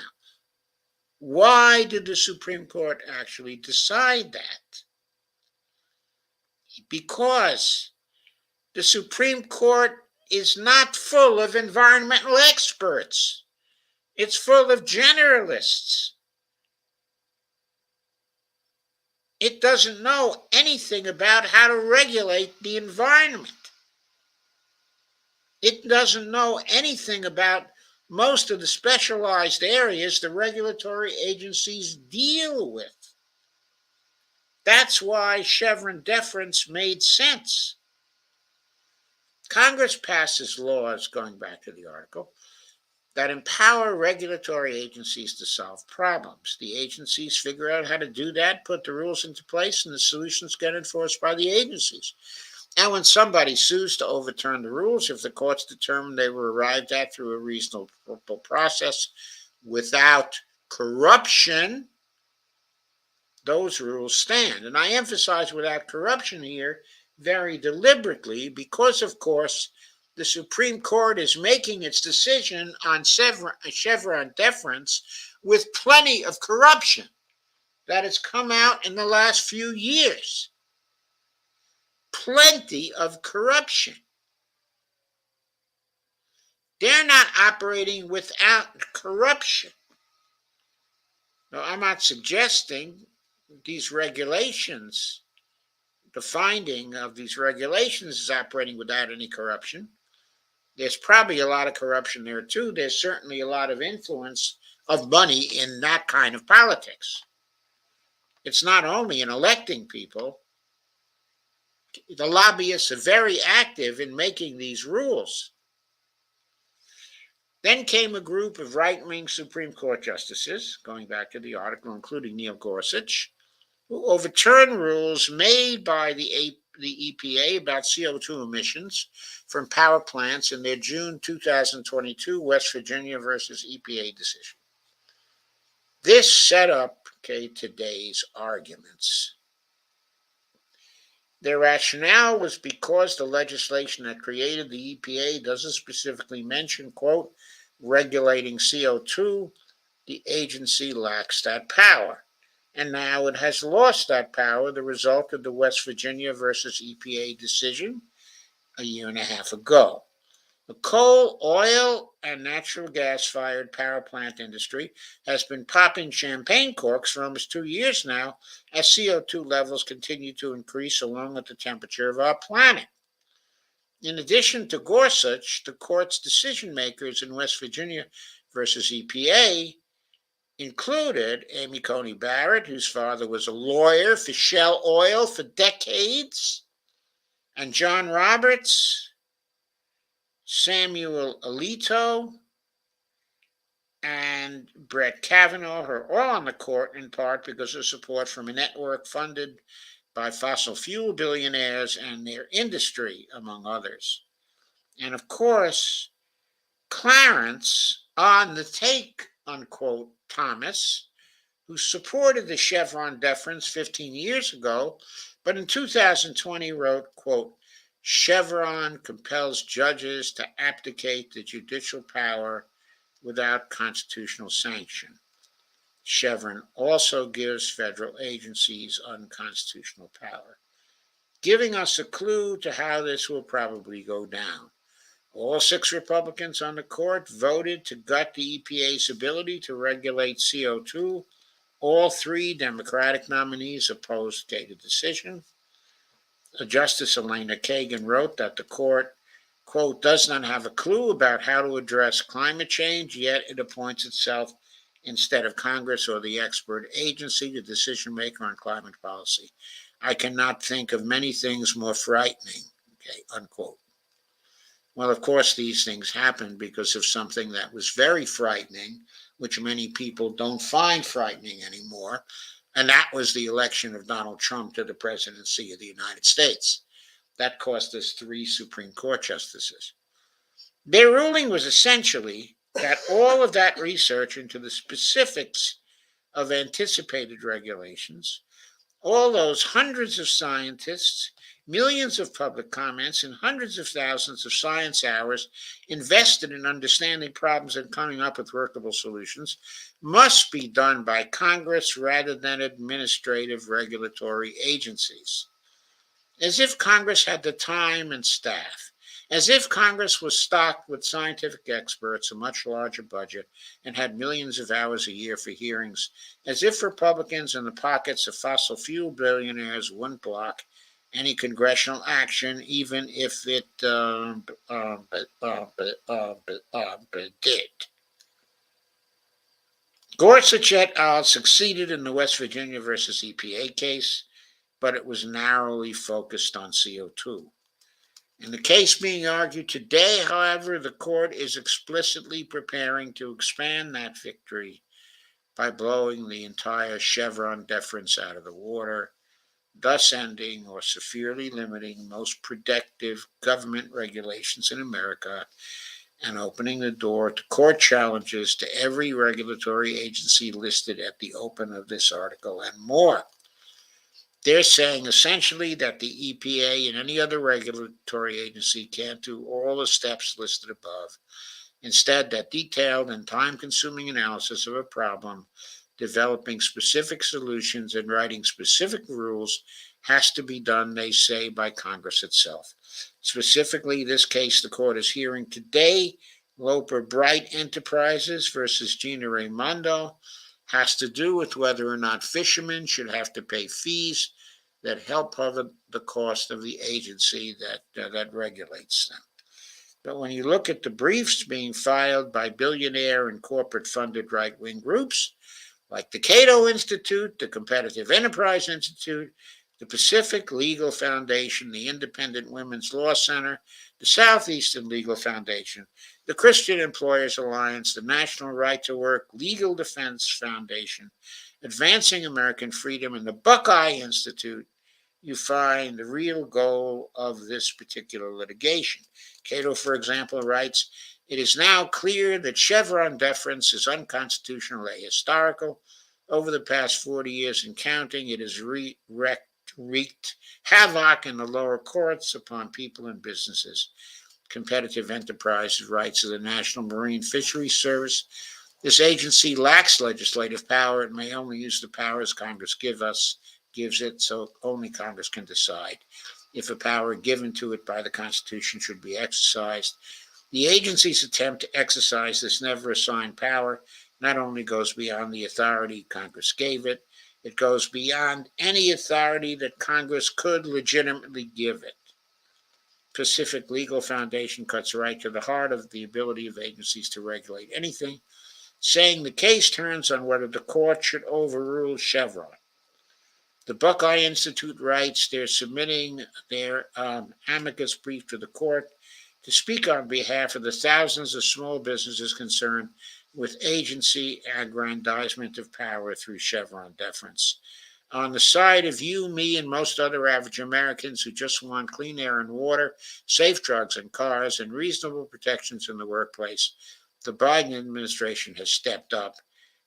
Why did the Supreme Court actually decide that? Because the Supreme Court is not full of environmental experts. It's full of generalists. It doesn't know anything about how to regulate the environment. It doesn't know anything about most of the specialized areas the regulatory agencies deal with. That's why Chevron deference made sense. Congress passes laws, going back to the article, that empower regulatory agencies to solve problems. The agencies figure out how to do that, put the rules into place, and the solutions get enforced by the agencies. And when somebody sues to overturn the rules, if the courts determine they were arrived at through a reasonable process without corruption, those rules stand. And I emphasize without corruption here very deliberately because, of course, the Supreme Court is making its decision on Chevron deference with plenty of corruption that has come out in the last few years. Plenty of corruption. They're not operating without corruption. Now, I'm not suggesting these regulations, the finding of these regulations is operating without any corruption. There's probably a lot of corruption there too. There's certainly a lot of influence of money in that kind of politics. It's not only in electing people. The lobbyists are very active in making these rules. Then came a group of right-wing Supreme Court justices, going back to the article, including Neil Gorsuch, who overturned rules made by the EPA about CO2 emissions from power plants in their June 2022 West Virginia versus EPA decision. This set up today's arguments. Their rationale was because the legislation that created the EPA doesn't specifically mention, quote, regulating CO2. The agency lacks that power. And now it has lost that power, the result of the West Virginia versus EPA decision a year and a half ago. The coal, oil, and natural gas-fired power plant industry has been popping champagne corks for almost 2 years now as CO2 levels continue to increase along with the temperature of our planet. In addition to Gorsuch, the court's decision makers in West Virginia versus EPA included Amy Coney Barrett, whose father was a lawyer for Shell Oil for decades, and John Roberts, Samuel Alito, and Brett Kavanaugh are all on the court in part because of support from a network funded by fossil fuel billionaires and their industry, among others. And of course, Clarence on the take, unquote, Thomas, who supported the Chevron deference 15 years ago, but in 2020 wrote, quote, Chevron compels judges to abdicate the judicial power without constitutional sanction. Chevron also gives federal agencies unconstitutional power, giving us a clue to how this will probably go down. All 6 Republicans on the court voted to gut the EPA's ability to regulate CO2. All 3 Democratic nominees opposed the decision. Justice Elena Kagan wrote that the court, quote, does not have a clue about how to address climate change, yet it appoints itself instead of Congress or the expert agency, the decision maker on climate policy. I cannot think of many things more frightening, okay, unquote. Well, of course, these things happened because of something that was very frightening, which many people don't find frightening anymore, and that was the election of Donald Trump to the presidency of the United States. That cost us 3 Supreme Court justices. Their ruling was essentially that all of that research into the specifics of anticipated regulations, all those hundreds of scientists, millions of public comments, and hundreds of thousands of science hours invested in understanding problems and coming up with workable solutions must be done by Congress rather than administrative regulatory agencies. As if Congress had the time and staff, as if Congress was stocked with scientific experts, a much larger budget, and had millions of hours a year for hearings, as if Republicans in the pockets of fossil fuel billionaires wouldn't block any congressional action, even if it did. Gorsuch et al. Succeeded in the West Virginia versus EPA case, but it was narrowly focused on CO2. In the case being argued today, however, the court is explicitly preparing to expand that victory by blowing the entire Chevron deference out of the water, thus ending or severely limiting most protective government regulations in America and opening the door to court challenges to every regulatory agency listed at the open of this article and more. They're saying essentially that the EPA and any other regulatory agency can't do all the steps listed above. Instead, that detailed and time-consuming analysis of a problem, developing specific solutions, and writing specific rules has to be done, they say, by Congress itself. Specifically, this case the court is hearing today, Loper Bright Enterprises versus Gina Raimondo, has to do with whether or not fishermen should have to pay fees that help cover the cost of the agency that regulates them. But when you look at the briefs being filed by billionaire and corporate-funded right-wing groups, like the Cato Institute, the Competitive Enterprise Institute, the Pacific Legal Foundation, the Independent Women's Law Center, the Southeastern Legal Foundation, the Christian Employers Alliance, the National Right to Work Legal Defense Foundation, Advancing American Freedom, and the Buckeye Institute, you find the real goal of this particular litigation. Cato, for example, writes, it is now clear that Chevron deference is unconstitutional and ahistorical. Over the past 40 years and counting, it has wreaked havoc in the lower courts upon people and businesses. Competitive Enterprise writes of the National Marine Fisheries Service. This agency lacks legislative power. It may only use the powers Congress gives it, so only Congress can decide if a power given to it by the Constitution should be exercised. The agency's attempt to exercise this never assigned power not only goes beyond the authority Congress gave it, it goes beyond any authority that Congress could legitimately give it. Pacific Legal Foundation cuts right to the heart of the ability of agencies to regulate anything, saying the case turns on whether the court should overrule Chevron. The Buckeye Institute writes they're submitting their amicus brief to the court to speak on behalf of the thousands of small businesses concerned with agency aggrandizement of power through Chevron deference. On the side of you, me, and most other average Americans who just want clean air and water, safe drugs and cars, and reasonable protections in the workplace, the Biden administration has stepped up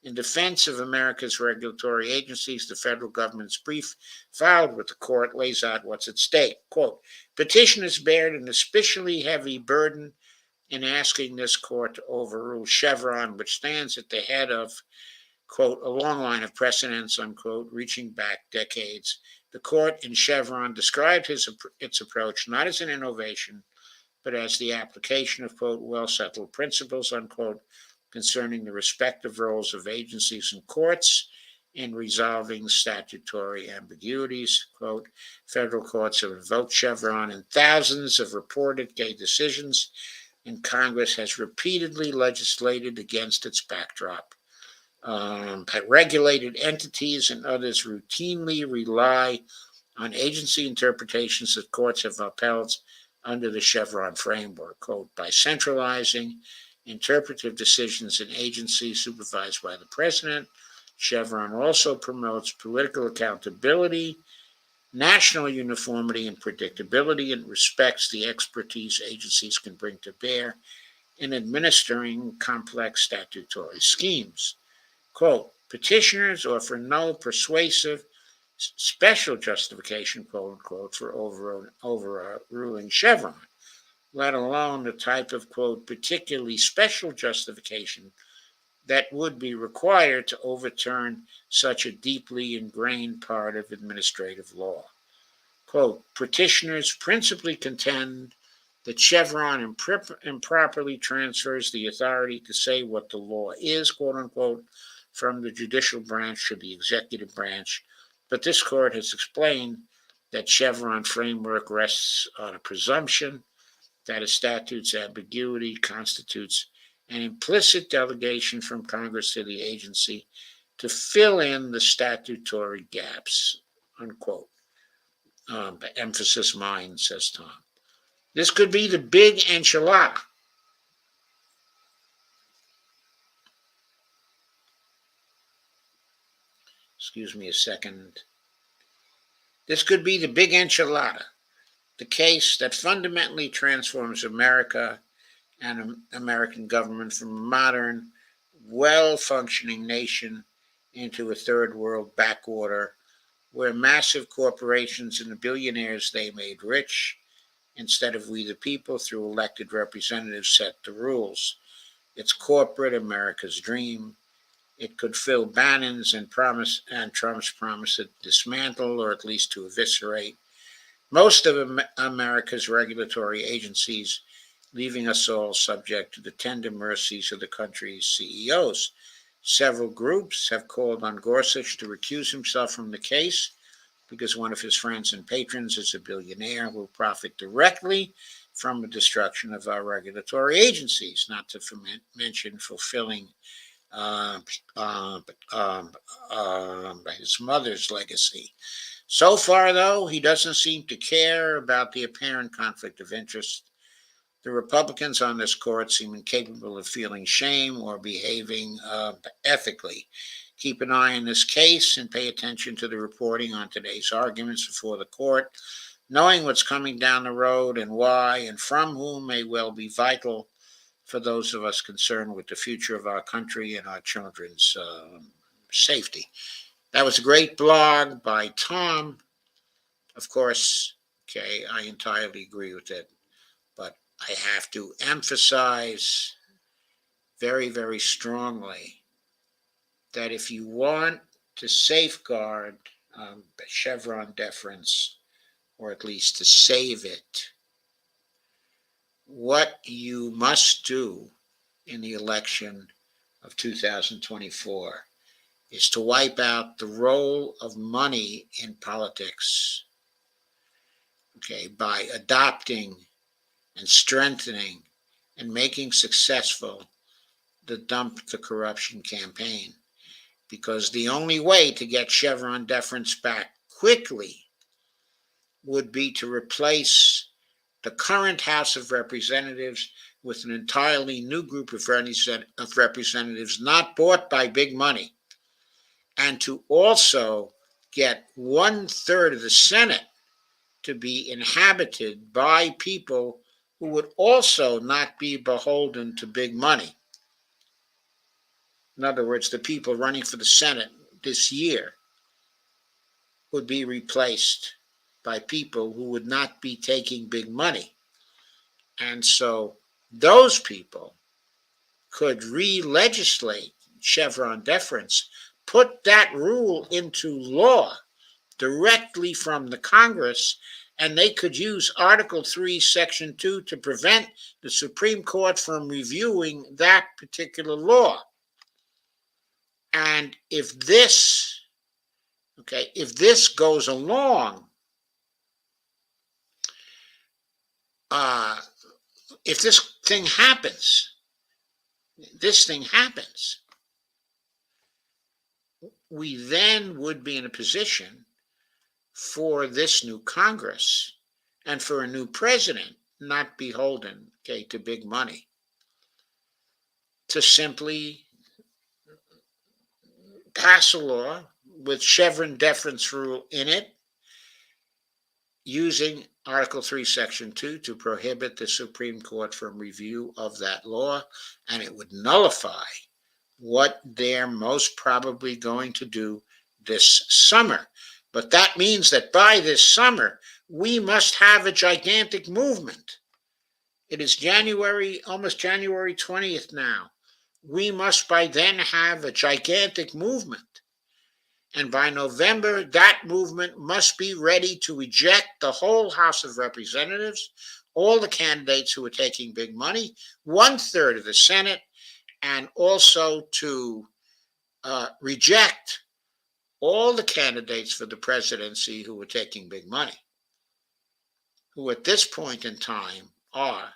In defense of America's regulatory agencies, the federal government's brief filed with the court lays out what's at stake. Quote, petitioners bear an especially heavy burden in asking this court to overrule Chevron, which stands at the head of, quote, a long line of precedents, unquote, reaching back decades. The court in Chevron described its approach not as an innovation, but as the application of, quote, well-settled principles, unquote, concerning the respective roles of agencies and courts in resolving statutory ambiguities. Quote, federal courts have invoked Chevron in thousands of reported gay decisions, and Congress has repeatedly legislated against its backdrop. Regulated entities and others routinely rely on agency interpretations that courts have upheld under the Chevron framework, quote, by centralizing interpretive decisions in agencies supervised by the president. Chevron also promotes political accountability, national uniformity, and predictability, and respects the expertise agencies can bring to bear in administering complex statutory schemes. Quote, petitioners offer no persuasive special justification, quote unquote, for overruling Chevron, let alone the type of, quote, particularly special justification that would be required to overturn such a deeply ingrained part of administrative law. Quote, petitioners principally contend that Chevron improperly transfers the authority to say what the law is, quote unquote, from the judicial branch to the executive branch, but this court has explained that Chevron framework rests on a presumption that a statute's ambiguity constitutes an implicit delegation from Congress to the agency to fill in the statutory gaps, unquote. Emphasis mine, says Tom. This could be the big enchilada. Excuse me a second. This could be the big enchilada, the case that fundamentally transforms America and American government from a modern, well-functioning nation into a third world backwater where massive corporations and the billionaires they made rich, instead of we the people through elected representatives, set the rules. It's corporate America's dream. It could fill Bannon's and Trump's promise to dismantle or at least to eviscerate most of America's regulatory agencies, leaving us all subject to the tender mercies of the country's CEOs. Several groups have called on Gorsuch to recuse himself from the case because one of his friends and patrons is a billionaire who will profit directly from the destruction of our regulatory agencies, not to mention fulfilling his mother's legacy. So far, though, he doesn't seem to care about the apparent conflict of interest. The Republicans on this court seem incapable of feeling shame or behaving ethically. Keep an eye on this case and pay attention to the reporting on today's arguments before the court. Knowing what's coming down the road and why and from whom may well be vital for those of us concerned with the future of our country and our children's safety. That was a great blog by Tom. Of course, okay, I entirely agree with it, but I have to emphasize very, very strongly that if you want to safeguard Chevron deference, or at least to save it, what you must do in the election of 2024 is to wipe out the role of money in politics, okay, by adopting and strengthening and making successful the Dump the Corruption campaign. Because the only way to get Chevron deference back quickly would be to replace the current House of Representatives with an entirely new group of representatives not bought by big money, and to also get 1/3 of the Senate to be inhabited by people who would also not be beholden to big money. In other words, the people running for the Senate this year would be replaced by people who would not be taking big money. And so those people could re-legislate Chevron deference, put that rule into law directly from the Congress, and they could use Article 3, Section 2 to prevent the Supreme Court from reviewing that particular law. And if this goes along, if this thing happens, we then would be in a position for this new Congress and for a new president not beholden, to big money, to simply pass a law with Chevron deference rule in it, using Article 3, Section 2 to prohibit the Supreme Court from review of that law, and it would nullify what they're most probably going to do this summer. But that means that by this summer, we must have a gigantic movement. It is almost January 20th now. We must by then have a gigantic movement. And by November, that movement must be ready to reject the whole House of Representatives, all the candidates who are taking big money, 1/3 of the Senate, and also to reject all the candidates for the presidency who are taking big money, who at this point in time are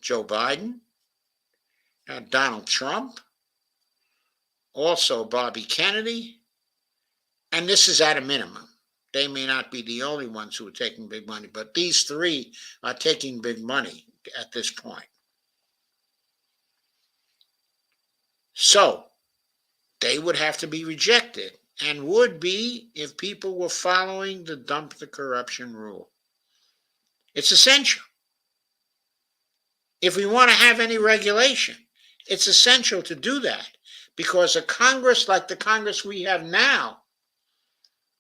Joe Biden, Donald Trump, also Bobby Kennedy, and this is at a minimum. They may not be the only ones who are taking big money, but these three are taking big money at this point. So they would have to be rejected, and would be if people were following the dump the corruption rule. It's essential. If we want to have any regulation, it's essential to do that, because a Congress like the Congress we have now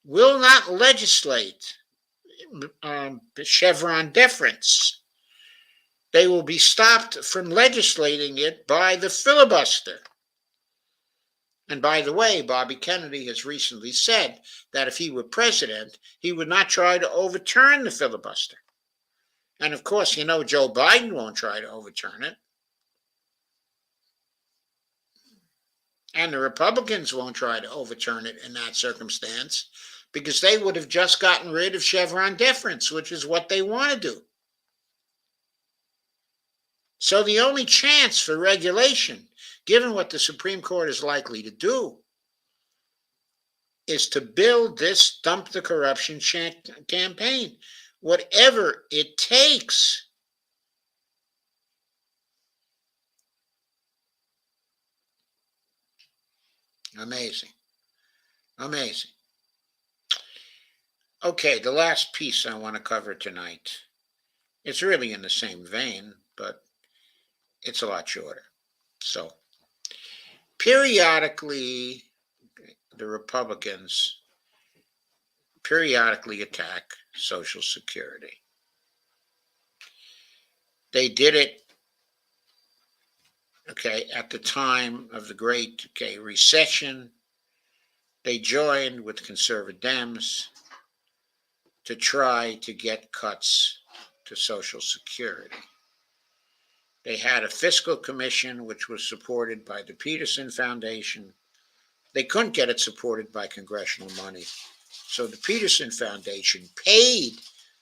will not legislate Chevron deference. They will be stopped from legislating it by the filibuster. And by the way, Bobby Kennedy has recently said that if he were president, he would not try to overturn the filibuster. And of course, Joe Biden won't try to overturn it. And the Republicans won't try to overturn it in that circumstance, because they would have just gotten rid of Chevron deference, which is what they want to do. So the only chance for regulation, given what the Supreme Court is likely to do, is to build this dump the corruption campaign, whatever it takes. Amazing. Okay, the last piece I want to cover tonight. It's really in the same vein, but it's a lot shorter. So, periodically, the Republicans periodically attack Social Security. They did it, at the time of the Great Recession. They joined with conservative Dems to try to get cuts to Social Security. They had a fiscal commission which was supported by the Peterson Foundation. They couldn't get it supported by congressional money. So the Peterson Foundation paid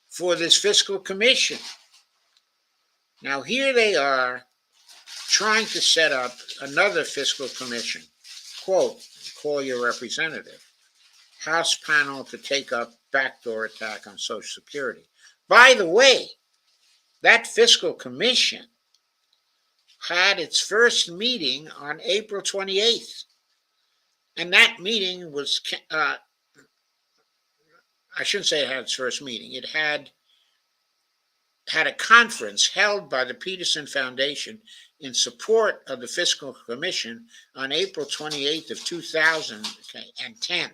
for this fiscal commission. Now here they are trying to set up another fiscal commission. Quote, call your representative. House panel to take up backdoor attack on Social Security. By the way, that fiscal commission had its first meeting on April 28th. And that meeting was, I shouldn't say it had its first meeting. It had had a conference held by the Peterson Foundation in support of the Fiscal Commission on April 28th of 2010.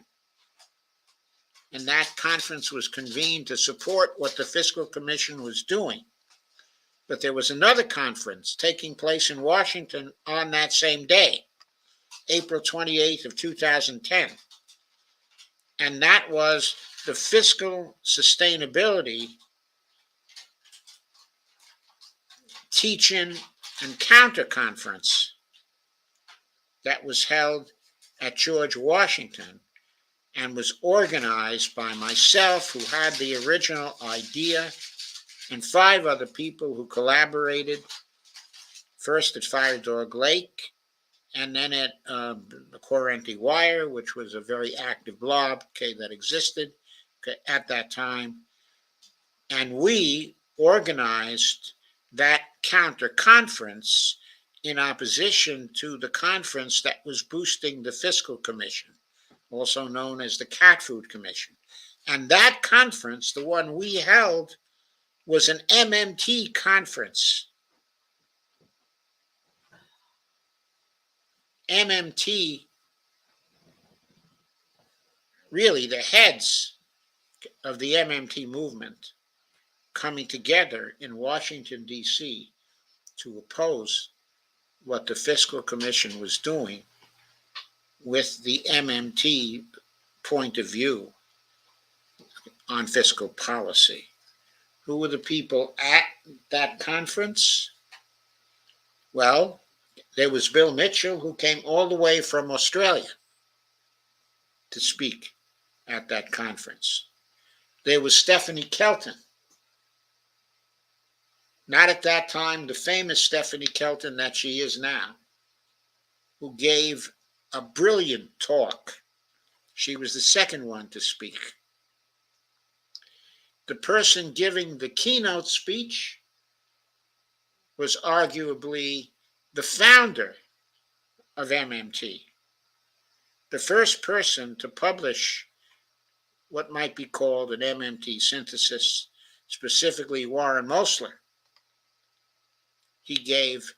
And that conference was convened to support what the Fiscal Commission was doing. But there was another conference taking place in Washington on that same day, April 28th of 2010. And that was the Fiscal Sustainability Teach-In and Counter Conference that was held at George Washington and was organized by myself, who had the original idea, and 5 other people who collaborated, first at Fire Dog Lake, and then at the Corrente Wire, which was a very active blog that existed at that time. And we organized that counter conference in opposition to the conference that was boosting the Fiscal Commission, also known as the Cat Food Commission. And that conference, the one we held, was an MMT conference. MMT, really the heads of the MMT movement coming together in Washington, D.C. to oppose what the Fiscal Commission was doing with the MMT point of view on fiscal policy. Who were the people at that conference? Well, there was Bill Mitchell, who came all the way from Australia to speak at that conference. There was Stephanie Kelton, not at that time the famous Stephanie Kelton that she is now, who gave a brilliant talk. She was the second one to speak. The person giving the keynote speech was arguably the founder of MMT, the first person to publish what might be called an MMT synthesis, specifically Warren Mosler. He gave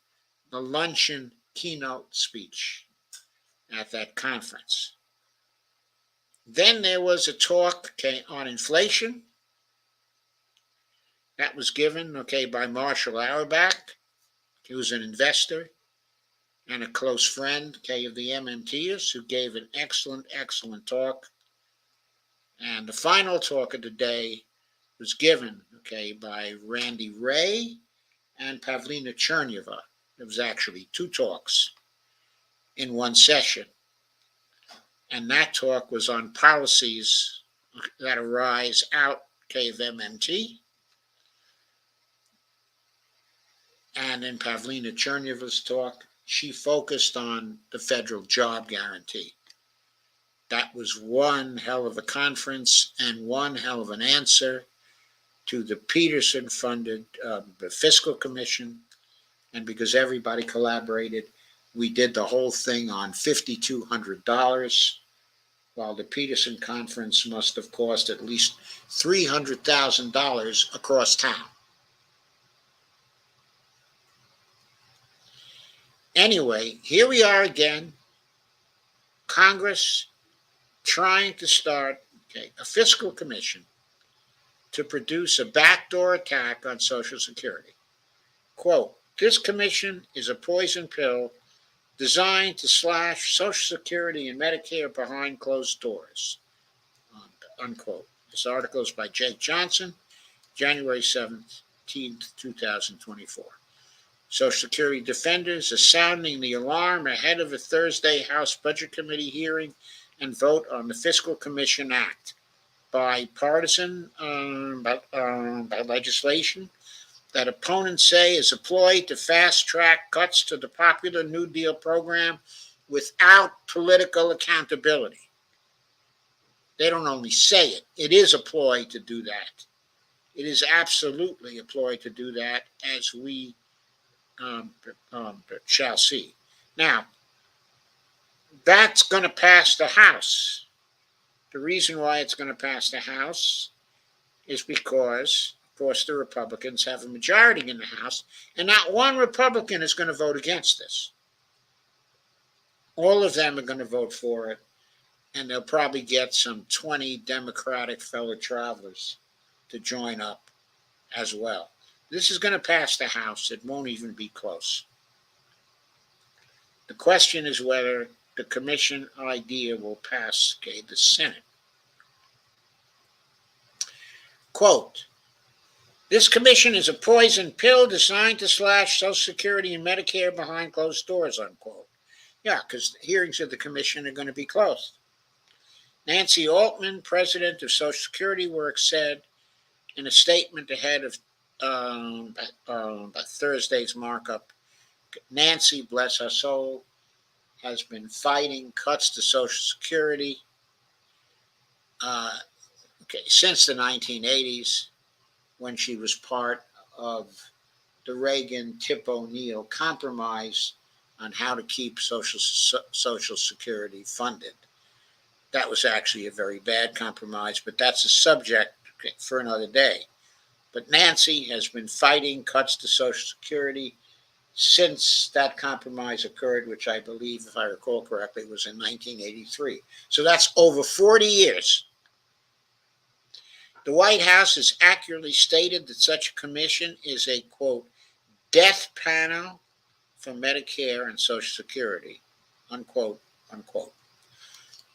the luncheon keynote speech at that conference. Then there was a talk on inflation that was given by Marshall Auerbach. He was an investor and a close friend of the MMTers, who gave an excellent talk. And the final talk of the day was given by Randy Ray and Pavlina Chernyeva. It was actually 2 talks in one session. And that talk was on policies that arise out of MMT. And in Pavlina Chernyeva's talk, she focused on the federal job guarantee. That was one hell of a conference and one hell of an answer to the Peterson-funded Fiscal Commission. And because everybody collaborated, we did the whole thing on $5,200, while the Peterson conference must have cost at least $300,000 across town. Anyway, here we are again, Congress trying to start a fiscal commission to produce a backdoor attack on Social Security. Quote, "This commission is a poison pill designed to slash Social Security and Medicare behind closed doors," unquote. This article is by Jake Johnson, January 17th, 2024. Social Security defenders are sounding the alarm ahead of a Thursday House Budget Committee hearing and vote on the Fiscal Commission Act, bipartisan by legislation that opponents say is a ploy to fast-track cuts to the popular New Deal program without political accountability. They don't only say it, it is a ploy to do that. It is absolutely a ploy to do that, as we shall see. Now, that's going to pass the House. The reason why it's going to pass the House is because, course, the Republicans have a majority in the House, and not one Republican is going to vote against this. All of them are going to vote for it, and they'll probably get some 20 Democratic fellow travelers to join up as well. This is going to pass the House. It won't even be close. The question is whether the commission idea will pass the Senate. Quote, this commission is a poison pill designed to slash Social Security and Medicare behind closed doors, unquote. Yeah, because the hearings of the commission are going to be closed. Nancy Altman, president of Social Security Works, said in a statement ahead of Thursday's markup, Nancy, bless her soul, has been fighting cuts to Social Security since the 1980s, when she was part of the Reagan-Tip O'Neill compromise on how to keep Social Security funded. That was actually a very bad compromise, but that's a subject for another day. But Nancy has been fighting cuts to Social Security since that compromise occurred, which I believe, if I recall correctly, was in 1983. So that's over 40 years. The White House has accurately stated that such a commission is a, quote, death panel for Medicare and Social Security, unquote, unquote.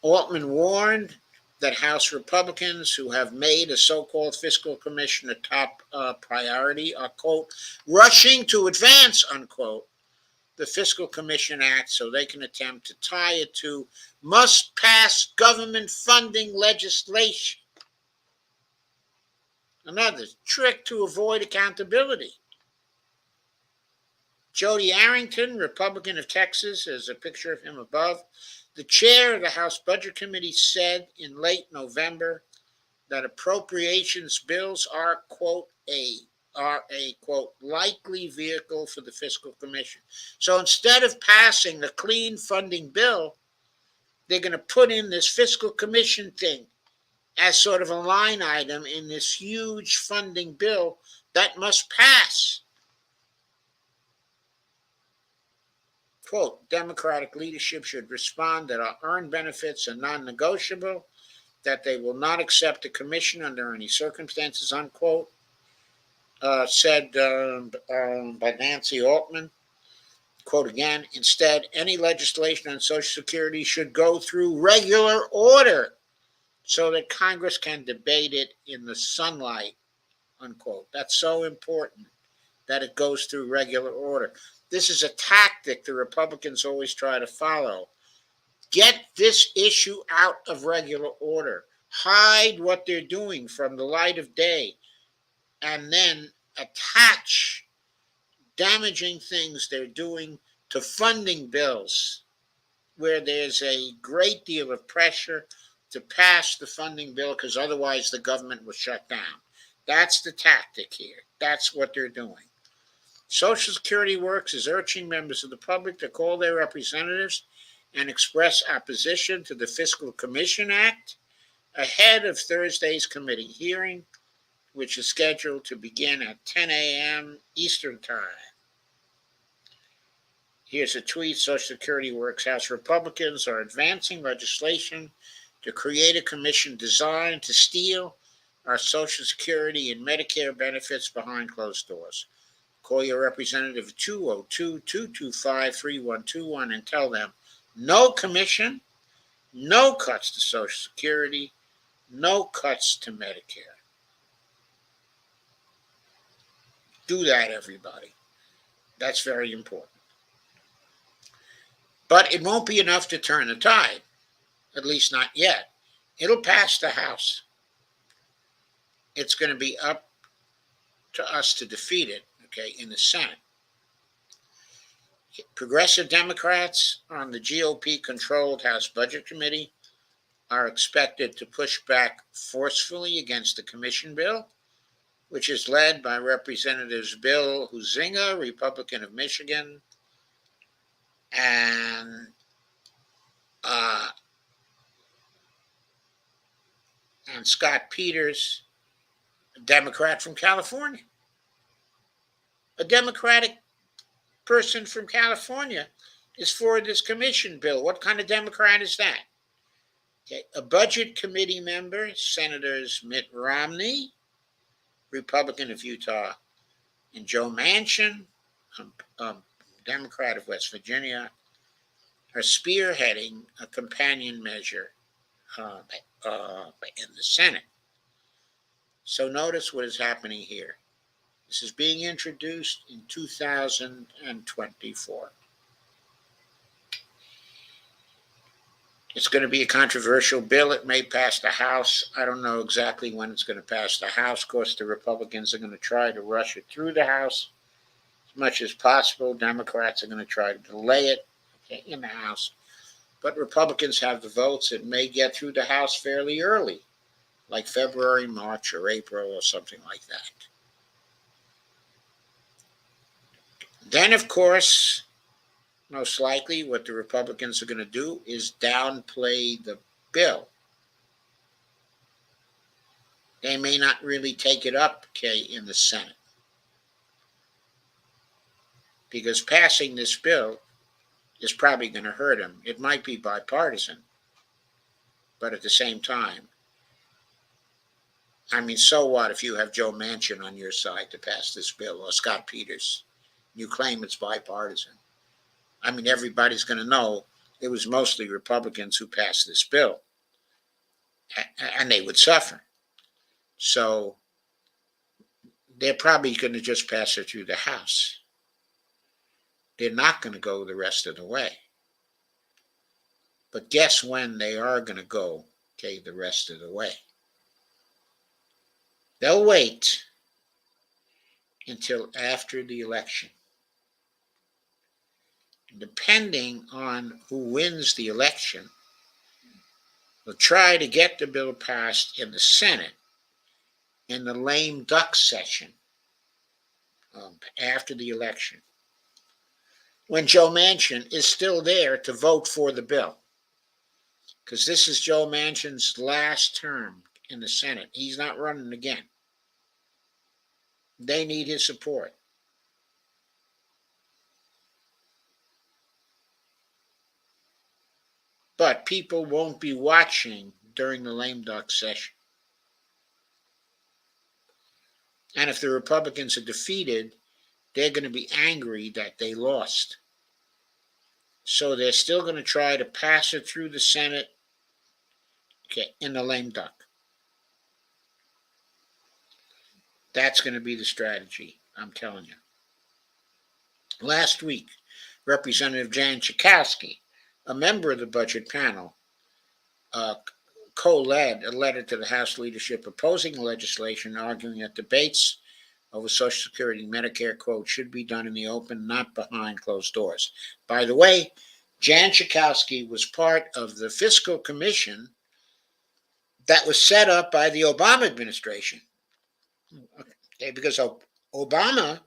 Altman warned that House Republicans who have made a so-called fiscal commission a top priority are, quote, rushing to advance, unquote, the Fiscal Commission Act so they can attempt to tie it to must-pass government funding legislation. Another trick to avoid accountability. Jody Arrington, Republican of Texas, there's a picture of him above, the chair of the House Budget Committee, said in late November that appropriations bills are, quote, a quote, likely vehicle for the Fiscal Commission. So instead of passing a clean funding bill, they're going to put in this Fiscal Commission thing as sort of a line item in this huge funding bill that must pass. Quote, Democratic leadership should respond that our earned benefits are non-negotiable, that they will not accept a commission under any circumstances, unquote, said by Nancy Altman. Quote again, instead, any legislation on Social Security should go through regular order so that Congress can debate it in the sunlight, unquote. That's so important that it goes through regular order. This is a tactic the Republicans always try to follow. Get this issue out of regular order. Hide what they're doing from the light of day, and then attach damaging things they're doing to funding bills where there's a great deal of pressure to pass the funding bill because otherwise the government will shut down. That's the tactic here. That's what they're doing. Social Security Works is urging members of the public to call their representatives and express opposition to the Fiscal Commission Act ahead of Thursday's committee hearing, which is scheduled to begin at 10 a.m. Eastern Time. Here's a tweet. Social Security Works House Republicans are advancing legislation to create a commission designed to steal our Social Security and Medicare benefits behind closed doors. Call your representative at 202-225-3121 and tell them no commission, no cuts to Social Security, no cuts to Medicare. Do that, everybody. That's very important. But it won't be enough to turn the tide, at least not yet. It'll pass the House. It's going to be up to us to defeat it, in the Senate. Progressive Democrats on the GOP-controlled House Budget Committee are expected to push back forcefully against the commission bill, which is led by Representatives Bill Huizenga, Republican of Michigan, and Scott Peters, A Democrat from California. A Democratic person from California is for this commission bill. What kind of Democrat is that? Okay. A budget committee member, Senators Mitt Romney, Republican of Utah, and Joe Manchin, Democrat of West Virginia, are spearheading a companion measure in the Senate. So notice what is happening here. This is being introduced in 2024. It's going to be a controversial bill. It may pass the House. I don't know exactly when it's going to pass the House. Of course, the Republicans are going to try to rush it through the House as much as possible. Democrats are going to try to delay it in the House. But Republicans have the votes. It may get through the House fairly early, like February, March, or April, or something like that. Then, of course, most likely what the Republicans are going to do is downplay the bill. They may not really take it up, in the Senate. Because passing this bill is probably going to hurt them. It might be bipartisan, but at the same time, I mean, so what if you have Joe Manchin on your side to pass this bill, or Scott Peters? You claim it's bipartisan. I mean, everybody's going to know it was mostly Republicans who passed this bill, and they would suffer. So they're probably going to just pass it through the House. They're not going to go the rest of the way. But guess when they are going to go, the rest of the way? They'll wait until after the election. Depending on who wins the election, they'll try to get the bill passed in the Senate in the lame duck session after the election, when Joe Manchin is still there to vote for the bill. Because this is Joe Manchin's last term in the Senate. He's not running again. They need his support. But people won't be watching during the lame duck session. And if the Republicans are defeated, they're going to be angry that they lost. So they're still going to try to pass it through the Senate, in the lame duck. That's going to be the strategy, I'm telling you. Last week, Representative Jan Schakowsky, a member of the budget panel, co-led a letter to the House leadership opposing the legislation, arguing that debates over Social Security and Medicare, quote, should be done in the open, not behind closed doors. By the way, Jan Schakowsky was part of the fiscal commission that was set up by the Obama administration. Because Obama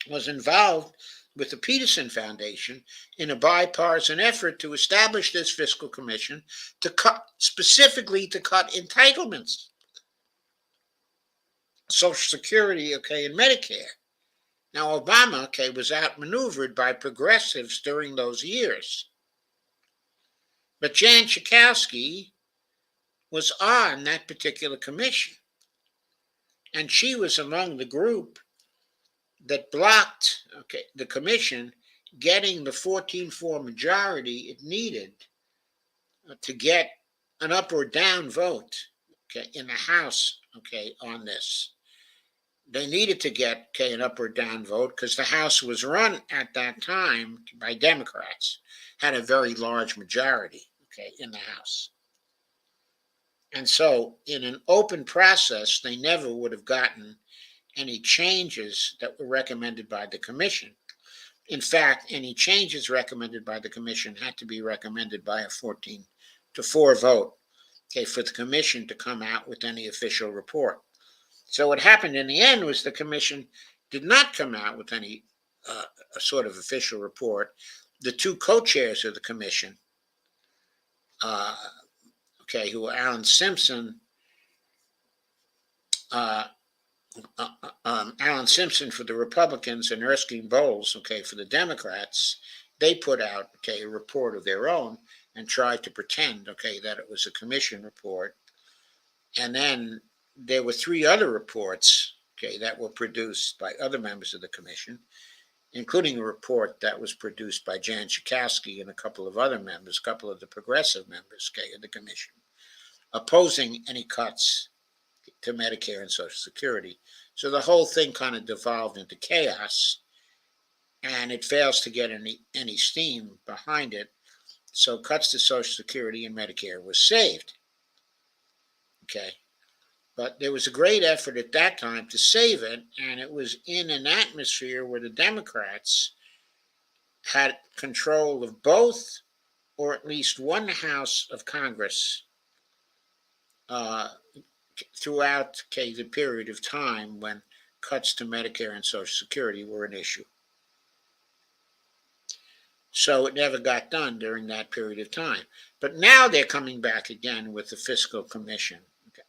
was involved with the Peterson Foundation in a bipartisan effort to establish this fiscal commission to cut entitlements, Social Security, and Medicare. Now, Obama, was outmaneuvered by progressives during those years. But Jan Schakowsky was on that particular commission. And she was among the group that blocked, the commission getting the 14-4 majority it needed to get an up or down vote, in the House, on this. They needed to get, an up or down vote because the House was run at that time by Democrats, had a very large majority, in the House. And so in an open process, they never would have gotten any changes that were recommended by the commission. In fact, any changes recommended by the commission had to be recommended by a 14-4 vote, for the commission to come out with any official report. So what happened in the end was the commission did not come out with any sort of official report. The two co-chairs of the commission, who were Alan Simpson uh, Alan Simpson for the Republicans and Erskine Bowles, okay, for the Democrats, they put out, okay, a report of their own and tried to pretend, okay, that it was a commission report. And then there were three other reports, okay, that were produced by other members of the commission, including a report that was produced by Jan Schakowsky and a couple of other members, a couple of the progressive members, okay, of the commission, opposing any cuts to Medicare and Social Security. So the whole thing kind of devolved into chaos, and it fails to get any steam behind it. So cuts to Social Security and Medicare was saved. Okay. But there was a great effort at that time to save it, and it was in an atmosphere where the Democrats had control of both, or at least one house of Congress throughout the period of time when cuts to Medicare and Social Security were an issue. So it never got done during that period of time. But now they're coming back again with the fiscal commission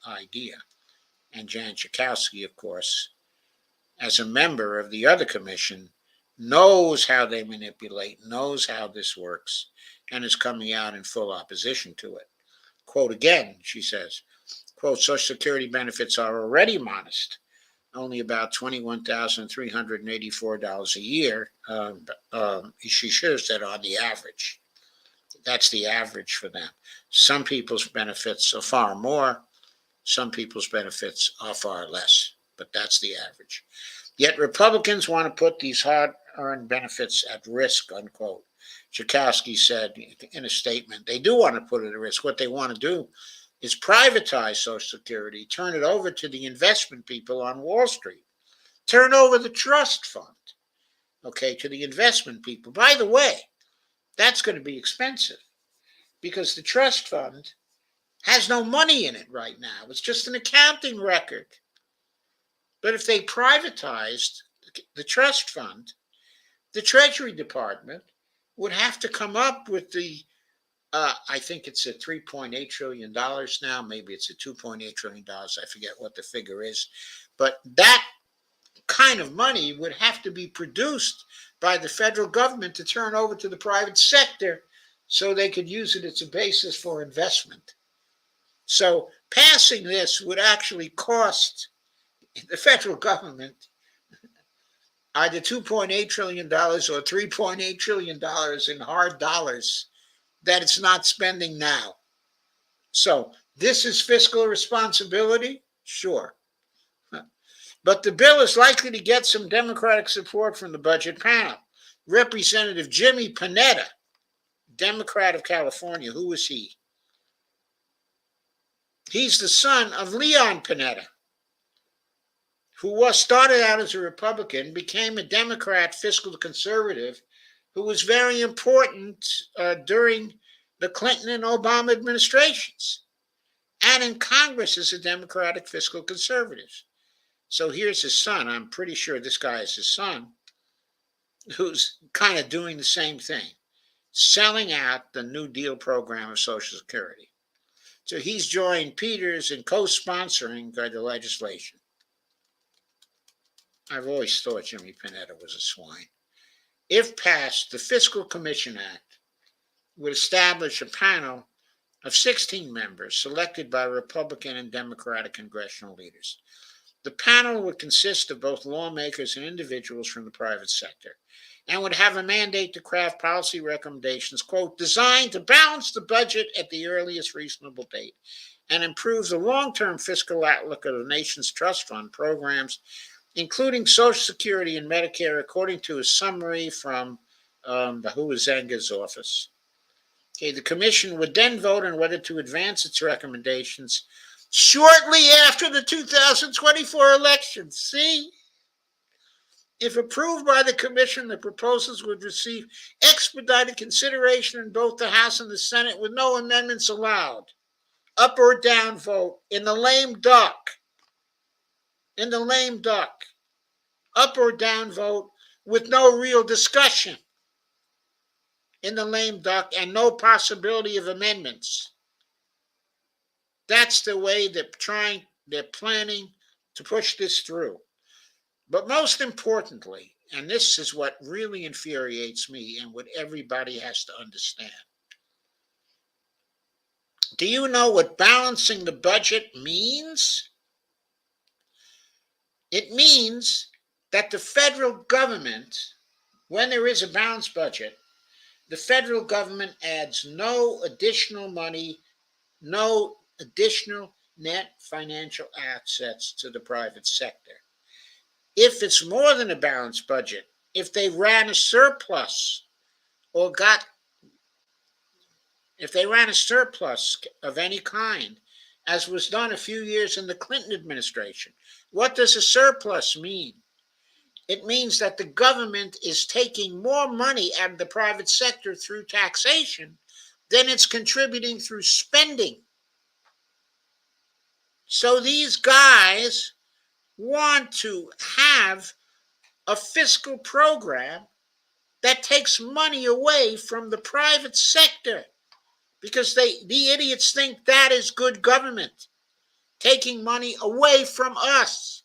idea. And Jan Schakowsky, of course, as a member of the other commission, knows how they manipulate, knows how this works, and is coming out in full opposition to it. Quote again, she says, quote, Social Security benefits are already modest, only about $21,384 a year. She should have said on the average. That's the average for them. Some people's benefits are far more. Some people's benefits are far less, but that's the average. Yet Republicans want to put these hard-earned benefits at risk, unquote. Schakowsky said in a statement, they do want to put it at risk. What they want to do is privatize Social Security, turn it over to the investment people on Wall Street, turn over the trust fund, okay, to the investment people. By the way, that's going to be expensive because the trust fund has no money in it right now. It's just an accounting record. But if they privatized the trust fund, the Treasury Department would have to come up with the, I think it's at $3.8 trillion now. Maybe it's at $2.8 trillion. I forget what the figure is. But that kind of money would have to be produced by the federal government to turn over to the private sector so they could use it as a basis for investment. So passing this would actually cost the federal government either $2.8 trillion or $3.8 trillion in hard dollars that it's not spending now. So this is fiscal responsibility? Sure. But the bill is likely to get some Democratic support from the budget panel. Representative Jimmy Panetta, Democrat of California, who is he? He's the son of Leon Panetta, who started out as a Republican, became a Democrat fiscal conservative, who was very important during the Clinton and Obama administrations, and in Congress as a Democratic fiscal conservative. So here's his son. I'm pretty sure this guy is his son, who's kind of doing the same thing, selling out the New Deal program of Social Security. So he's joined Peters in co-sponsoring the legislation. I've always thought Jimmy Panetta was a swine. If passed, the Fiscal Commission Act would establish a panel of 16 members selected by Republican and Democratic congressional leaders. The panel would consist of both lawmakers and individuals from the private sector and would have a mandate to craft policy recommendations, quote, designed to balance the budget at the earliest reasonable date and improve the long-term fiscal outlook of the nation's trust fund programs, including Social Security and Medicare, according to a summary from the Huizenga's office. Okay, the commission would then vote on whether to advance its recommendations shortly after the 2024 elections. See? If approved by the commission, the proposals would receive expedited consideration in both the House and the Senate with no amendments allowed. Up or down vote in the lame duck. In the lame duck. Up or down vote with no real discussion. In the lame duck and no possibility of amendments. That's the way they're planning to push this through. But most importantly, and this is what really infuriates me and what everybody has to understand. Do you know what balancing the budget means? It means that the federal government, when there is a balanced budget, the federal government adds no additional money, no additional net financial assets to the private sector. If it's more than a balanced budget, if they ran a surplus or if they ran a surplus of any kind, as was done a few years in the Clinton administration, what does a surplus mean? It means that the government is taking more money out of the private sector through taxation than it's contributing through spending. So these guys want to have a fiscal program that takes money away from the private sector because the idiots think that is good government, taking money away from us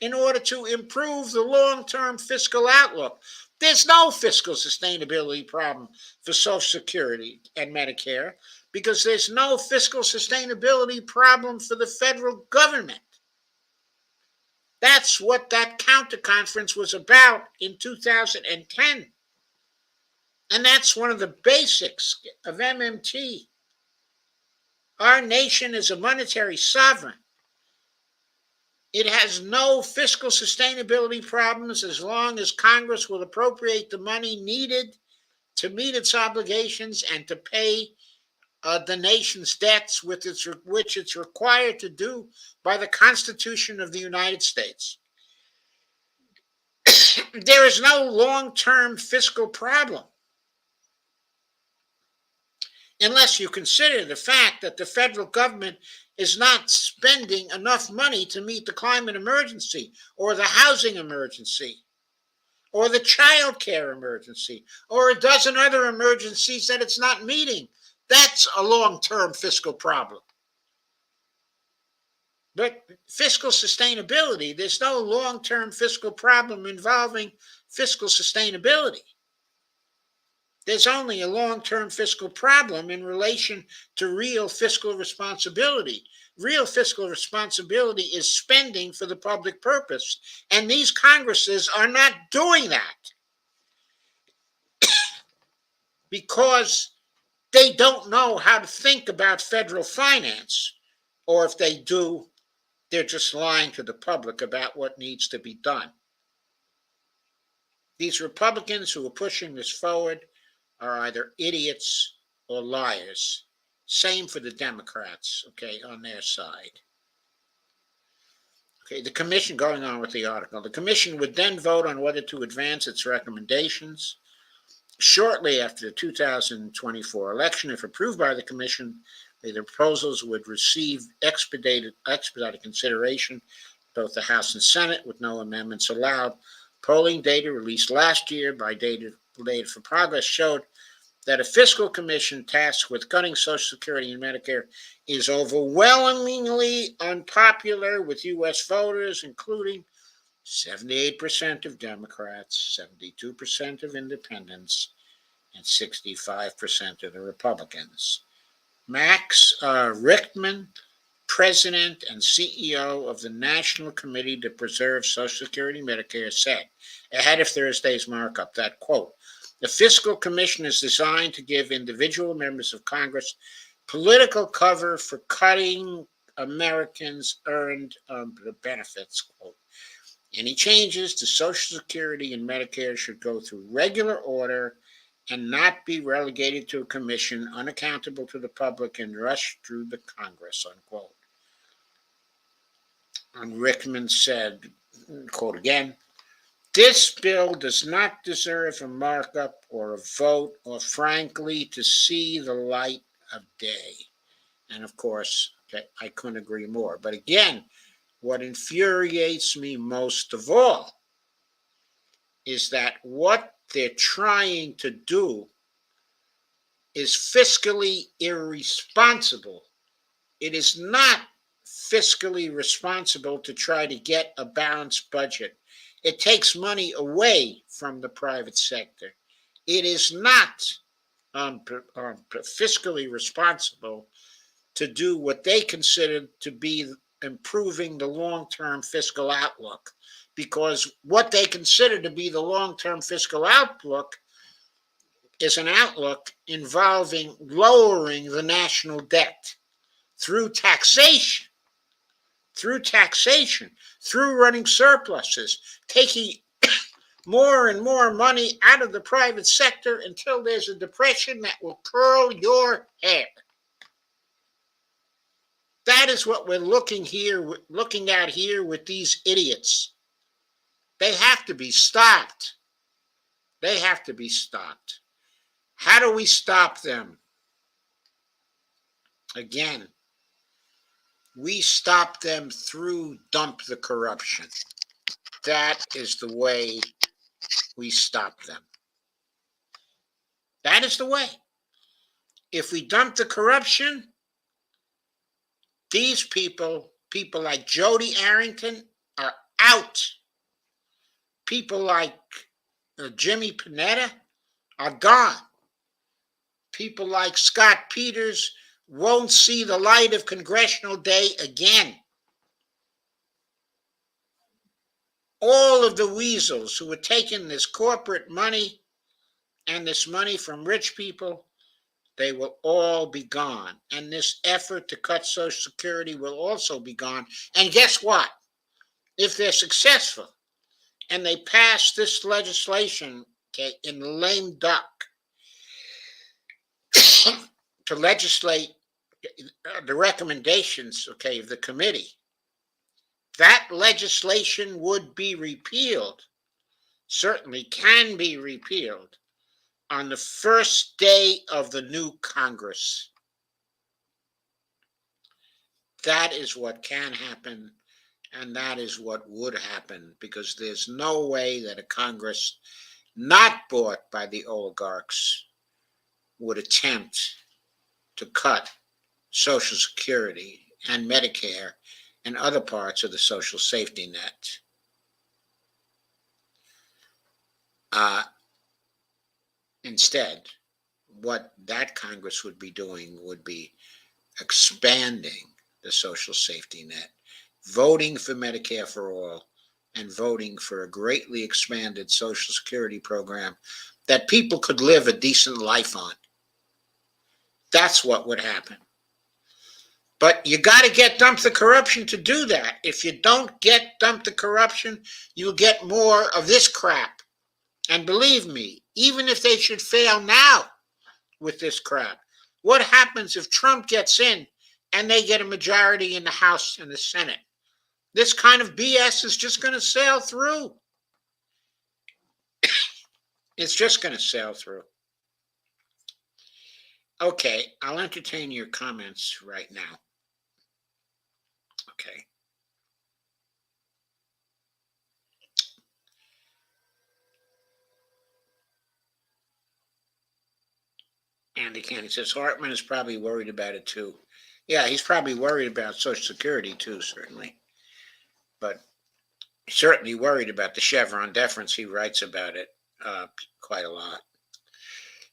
in order to improve the long-term fiscal outlook. There's no fiscal sustainability problem for Social Security and Medicare because there's no fiscal sustainability problem for the federal government. That's what that counter-conference was about in 2010. And that's one of the basics of MMT. Our nation is a monetary sovereign. It has no fiscal sustainability problems as long as Congress will appropriate the money needed to meet its obligations and to pay the nation's debts, which it's required to do by the Constitution of the United States. There is no long-term fiscal problem unless you consider the fact that the federal government is not spending enough money to meet the climate emergency or the housing emergency or the child care emergency or a dozen other emergencies that it's not meeting. That's a long-term fiscal problem. But fiscal sustainability, there's no long-term fiscal problem involving fiscal sustainability. There's only a long-term fiscal problem in relation to real fiscal responsibility. Real fiscal responsibility is spending for the public purpose, and these Congresses are not doing that because they don't know how to think about federal finance, or if they do, they're just lying to the public about what needs to be done. These Republicans who are pushing this forward are either idiots or liars. Same for the Democrats, okay, on their side. Okay, the commission, going on with the article, the commission would then vote on whether to advance its recommendations. Shortly after the 2024 election, if approved by the commission, the proposals would receive expedited consideration, both the House and Senate, with no amendments allowed. Polling data released last year by Data for Progress showed that a fiscal commission tasked with cutting Social Security and Medicare is overwhelmingly unpopular with U.S. voters, including 78% of Democrats, 72% of independents, and 65% of the Republicans. Max Richtman, President and CEO of the National Committee to Preserve Social Security and Medicare, said, ahead of Thursday's markup, that, quote, the fiscal commission is designed to give individual members of Congress political cover for cutting Americans' earned benefits, quote. Any changes to Social Security and Medicare should go through regular order and not be relegated to a commission unaccountable to the public and rush through the Congress, unquote. And Rickman said, quote again, this bill does not deserve a markup or a vote or, frankly, to see the light of day. And, of course, okay, I couldn't agree more. But again, what infuriates me most of all is that what they're trying to do is fiscally irresponsible. It is not fiscally responsible to try to get a balanced budget. It takes money away from the private sector. It is not fiscally responsible to do what they consider to be improving the long-term fiscal outlook, because what they consider to be the long-term fiscal outlook is an outlook involving lowering the national debt through taxation, through running surpluses, taking more and more money out of the private sector until there's a depression that will curl your hair. That is what we're looking at here with these idiots. They have to be stopped. They have to be stopped. How do we stop them? Again, we stop them through dump the corruption. That is the way we stop them. That is the way. If we dump the corruption, these people like Jody Arrington, are out. People like Jimmy Panetta are gone. People like Scott Peters won't see the light of Congressional Day again. All of the weasels who are taking this corporate money and this money from rich people, they will all be gone. And this effort to cut Social Security will also be gone. And guess what? If they're successful and they pass this legislation, okay, in lame duck, to legislate the recommendations, okay, of the committee, that legislation would be repealed, certainly can be repealed, on the first day of the new Congress. That is what can happen, and that is what would happen, because there's no way that a Congress not bought by the oligarchs would attempt to cut Social Security and Medicare and other parts of the social safety net. Instead, what that Congress would be doing would be expanding the social safety net, voting for Medicare for all, and voting for a greatly expanded Social Security program that people could live a decent life on. That's what would happen. But you got to get dump the corruption to do that. If you don't get dump the corruption, you'll get more of this crap. And believe me, even if they should fail now with this crap, what happens if Trump gets in and they get a majority in the House and the Senate? This kind of BS is just going to sail through. It's just going to sail through. Okay, I'll entertain your comments right now. Okay. Andy Candy says Hartman is probably worried about it too. Yeah, he's probably worried about Social Security too, certainly. But he's certainly worried about the Chevron deference. He writes about it quite a lot.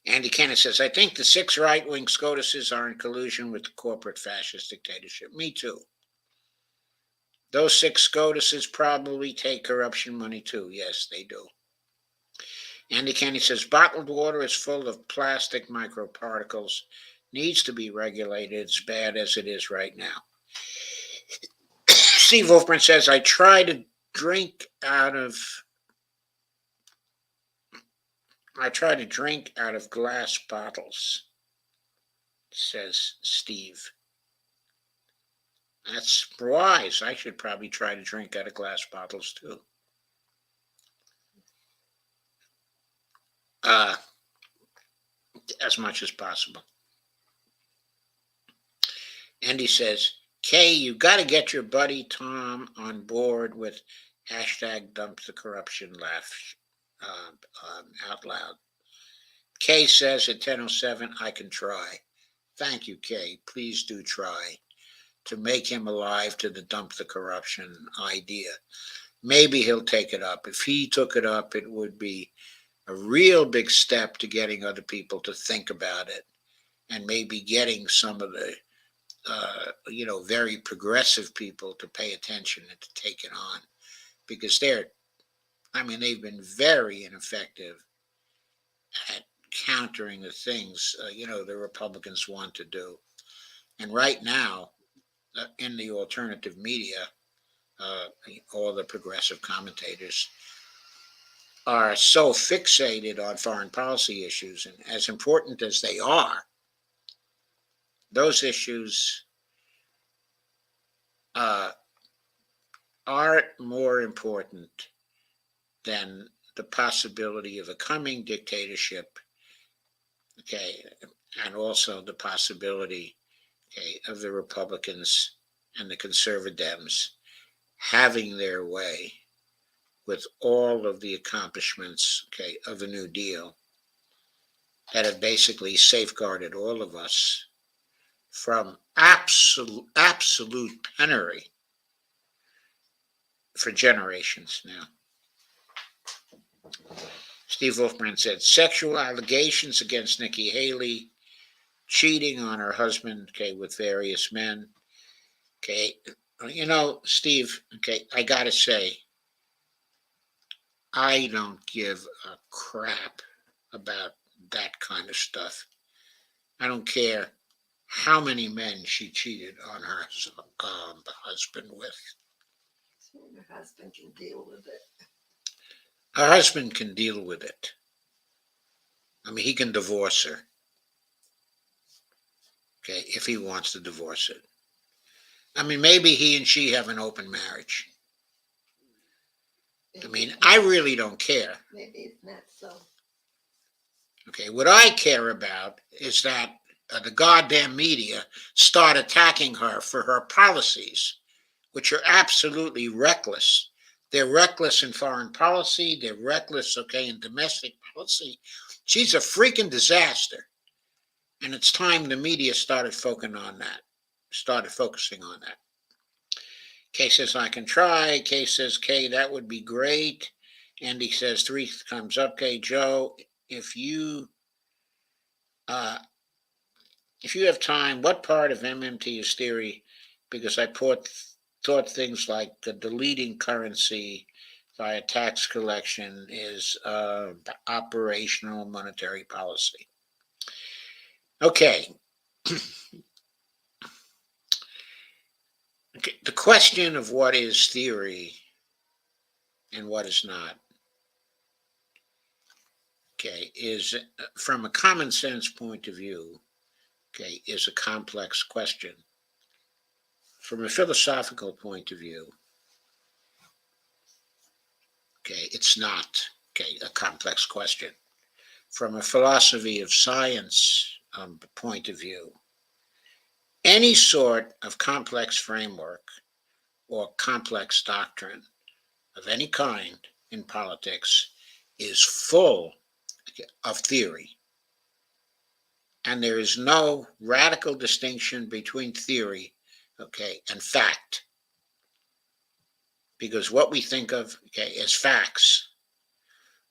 Andy Candy says, I think the 6 right-wing SCOTUSes are in collusion with the corporate fascist dictatorship. Me too. Those 6 SCOTUSes probably take corruption money too. Yes, they do. Andy Candy says, bottled water is full of plastic microparticles. Needs to be regulated. It's bad as it is right now. Steve Wolfman says, I try to drink out of glass bottles, says Steve. That's wise. I should probably try to drink out of glass bottles too. As much as possible. Andy says, Kay, you got to get your buddy Tom on board with hashtag dump the corruption laugh out loud. Kay says at 10:07, I can try. Thank you, Kay. Please do try. to make him alive to the dump the corruption idea. Maybe he'll take it up. If he took it up, it would be a real big step to getting other people to think about it, and maybe getting some of the very progressive people to pay attention and to take it on, because they've been very ineffective at countering the things the Republicans want to do. And right now, in the alternative media, all the progressive commentators are so fixated on foreign policy issues, and as important as they are, those issues are more important than the possibility of a coming dictatorship, okay, and also the possibility, okay, of the Republicans and the conservatives having their way with all of the accomplishments, okay, of the New Deal that have basically safeguarded all of us from absolute penury for generations now. Steve Wolfman said sexual allegations against Nikki Haley, cheating on her husband, okay, with various men. Okay, Steve, okay, I gotta say, I don't give a crap about that kind of stuff. I don't care how many men she cheated on her husband with. Her husband can deal with it. Her husband can deal with it. He can divorce her. Okay, if he wants to divorce it. Maybe he and she have an open marriage. I really don't care. Maybe it's not so. Okay, what I care about is that the goddamn media start attacking her for her policies, which are absolutely reckless. They're reckless in foreign policy. They're reckless, okay, in domestic policy. She's a freaking disaster. And it's time the media started focusing on that. Kay says, I can try. Kay says, Kay, that would be great. Andy says, 3 thumbs up. Kay, Joe, if you have time, what part of MMT is theory? Because I thought things like deleting currency via tax collection is operational monetary policy. Okay. Okay. The question of what is theory and what is not, okay, is from a common sense point of view, okay, is a complex question. From a philosophical point of view, okay, it's not, okay, a complex question. From a philosophy of science point of view, any sort of complex framework or complex doctrine of any kind in politics is full of theory. And there is no radical distinction between theory, okay, and fact. Because what we think of, okay, as facts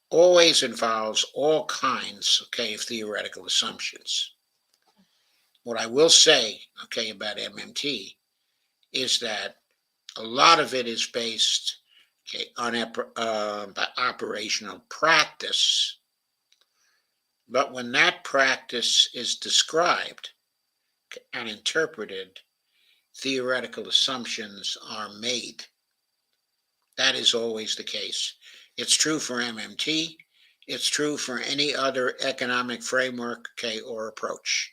always involves all kinds, okay, of theoretical assumptions. What I will say, okay, about MMT is that a lot of it is based, okay, on operational practice. But when that practice is described and interpreted, theoretical assumptions are made. That is always the case. It's true for MMT. It's true for any other economic framework, okay, or approach.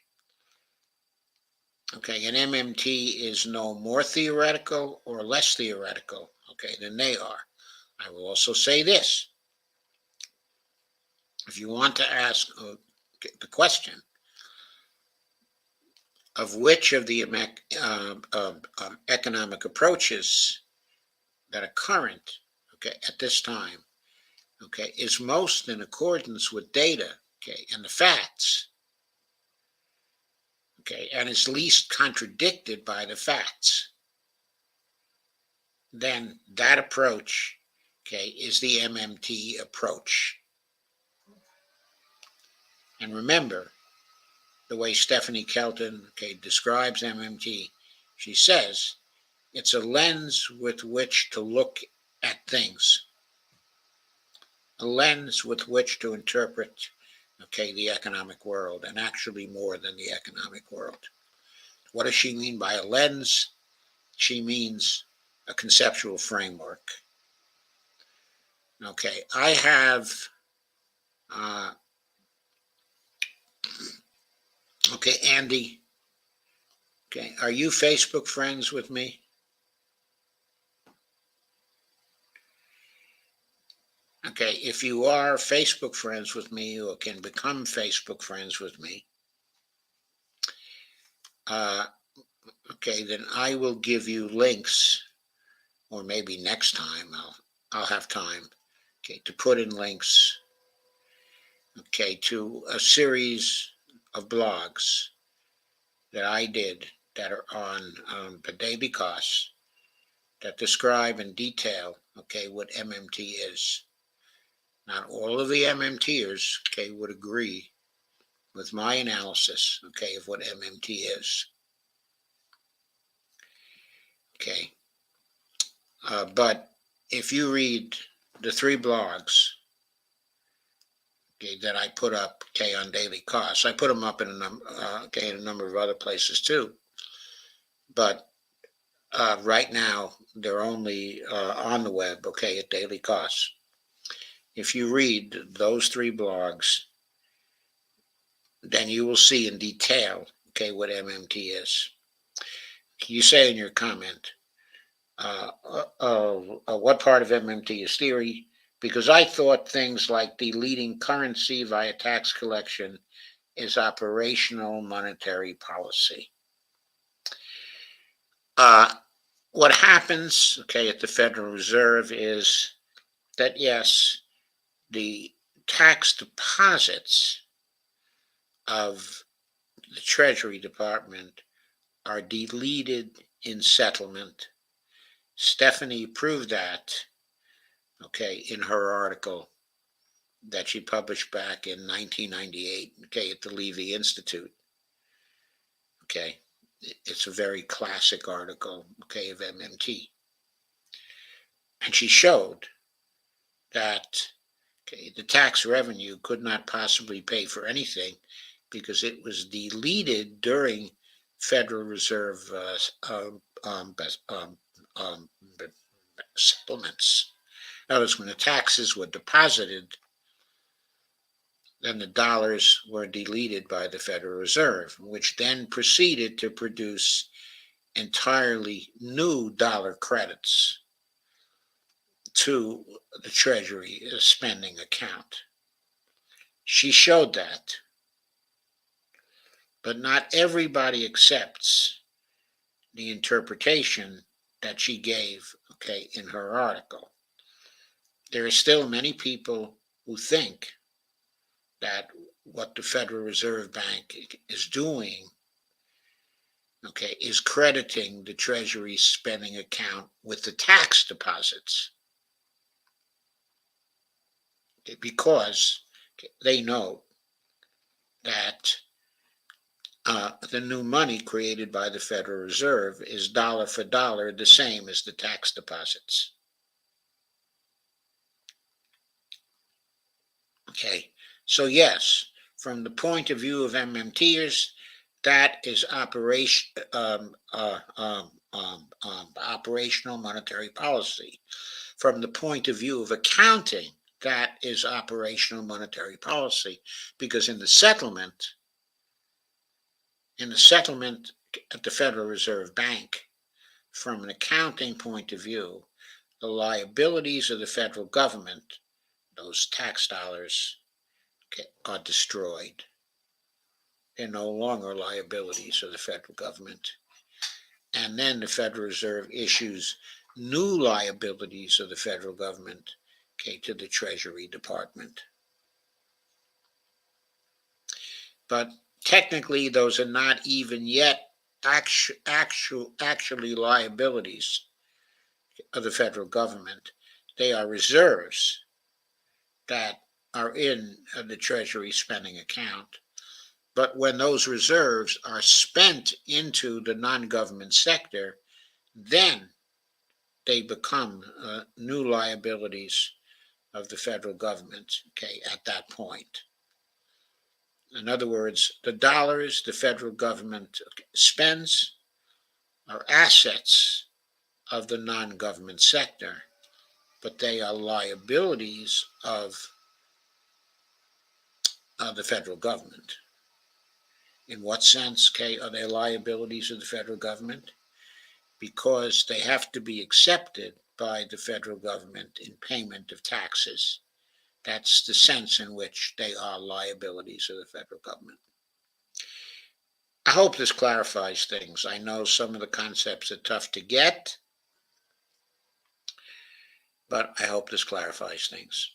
Okay, and MMT is no more theoretical or less theoretical, okay, than they are. I will also say this. If you want to ask the question of which of the economic approaches that are current, okay, at this time, okay, is most in accordance with data, okay, and the facts, okay, and is least contradicted by the facts, then that approach, okay, is the MMT approach. And remember, the way Stephanie Kelton, okay, describes MMT, she says it's a lens with which to look at things, a lens with which to interpret, okay, the economic world, and actually more than the economic world. What does she mean by a lens? She means a conceptual framework. Okay, I have, okay, Andy, okay, are you Facebook friends with me? Okay, if you are Facebook friends with me or can become Facebook friends with me, okay, then I will give you links, or maybe next time I'll have time, okay, to put in links, okay, to a series of blogs that I did that are on the Daily Costs that describe in detail, okay, what MMT is. Not all of the MMTers, okay, would agree with my analysis, okay, of what MMT is. Okay, but if you read the 3 blogs, okay, that I put up, okay, on Daily Costs, I put them up in okay, in a number of other places too, but right now they're only on the web, okay, at Daily Costs. If you read those 3 blogs, then you will see in detail, okay, what MMT is. You say in your comment, what part of MMT is theory? Because I thought things like deleting currency via tax collection is operational monetary policy. What happens, okay, at the Federal Reserve is that, yes, the tax deposits of the Treasury Department are deleted in settlement. Stephanie proved that, okay, in her article that she published back in 1998, okay, at the Levy Institute. Okay, it's a very classic article, okay, of MMT. And she showed that, okay, the tax revenue could not possibly pay for anything because it was deleted during Federal Reserve settlements. That was when the taxes were deposited, then the dollars were deleted by the Federal Reserve, which then proceeded to produce entirely new dollar credits to the Treasury spending account. She showed that, but not everybody accepts the interpretation that she gave, okay, in her article. There are still many people who think that what the Federal Reserve Bank is doing, okay, is crediting the Treasury spending account with the tax deposits, okay, because they know that the new money created by the Federal Reserve is dollar for dollar the same as the tax deposits. Okay, so yes, from the point of view of MMTers, that is operational monetary policy. From the point of view of accounting, that is operational monetary policy, because in the settlement at the Federal Reserve Bank, from an accounting point of view, the liabilities of the federal government, those tax dollars, are destroyed. They're no longer liabilities of the federal government. And then the Federal Reserve issues new liabilities of the federal government, okay, to the Treasury Department. But technically, those are not even yet actually liabilities of the federal government. They are reserves that are in the Treasury spending account. But when those reserves are spent into the non-government sector, then they become new liabilities of the federal government, okay, at that point. In other words, the dollars the federal government spends are assets of the non-government sector, but they are liabilities of the federal government. In what sense, okay, are they liabilities of the federal government? Because they have to be accepted by the federal government in payment of taxes. That's the sense in which they are liabilities of the federal government. I hope this clarifies things. I know some of the concepts are tough to get, but I hope this clarifies things.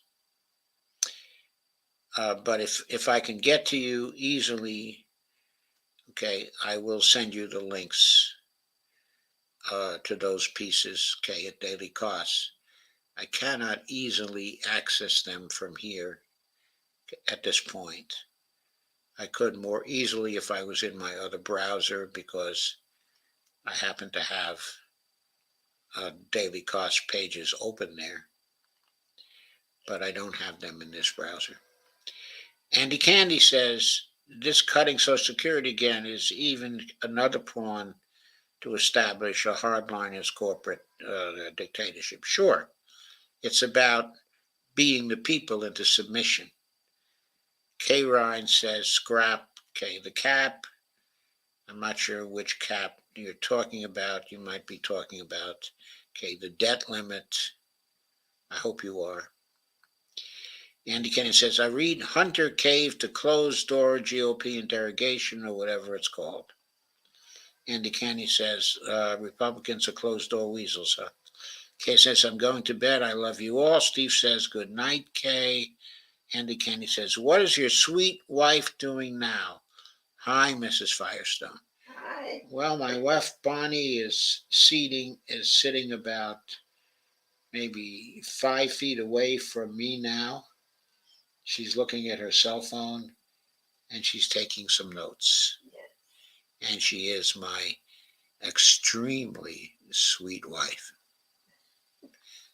But if I can get to you easily, okay, I will send you the links to those pieces, okay, at daily cost. I cannot easily access them from here at this point. I could more easily if I was in my other browser because I happen to have daily cost pages open there, but I don't have them in this browser. Andy Candy says this cutting Social Security again is even another pawn to establish a hardliners corporate dictatorship. Sure, it's about beating the people into submission. K. Ryan says scrap, okay, the cap. I'm not sure which cap you're talking about. You might be talking about, okay, the debt limit. I hope you are. Andy Kennedy says, I read Hunter Cave to closed door GOP interrogation or whatever it's called. Andy Kennedy says, Republicans are closed door weasels, huh? Kay says, I'm going to bed. I love you all. Steve says, good night, Kay. Andy Kennedy says, what is your sweet wife doing now? Hi, Mrs. Firestone. Hi. Well, my wife Bonnie is sitting about maybe 5 feet away from me now. She's looking at her cell phone and she's taking some notes. Yes. And she is my extremely sweet wife.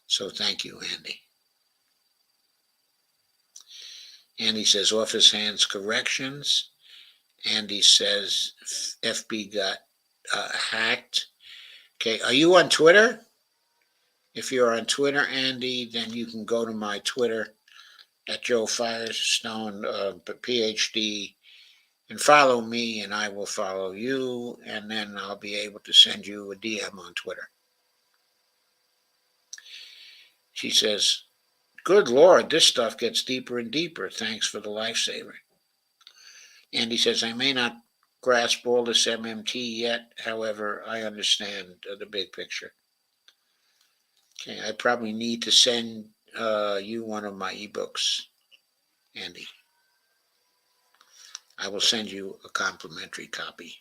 So thank you, Andy. Andy says office hands corrections. Andy says FB got hacked. Okay, are you on Twitter? If you're on Twitter, Andy, then you can go to my Twitter at Joe Firestone, PhD, and follow me, and I will follow you, and then I'll be able to send you a DM on Twitter. She says, good Lord, this stuff gets deeper and deeper. Thanks for the lifesaver. Andy says, I may not grasp all this MMT yet. However, I understand the big picture. Okay, I probably need to send you one of my ebooks, Andy. I will send you a complimentary copy.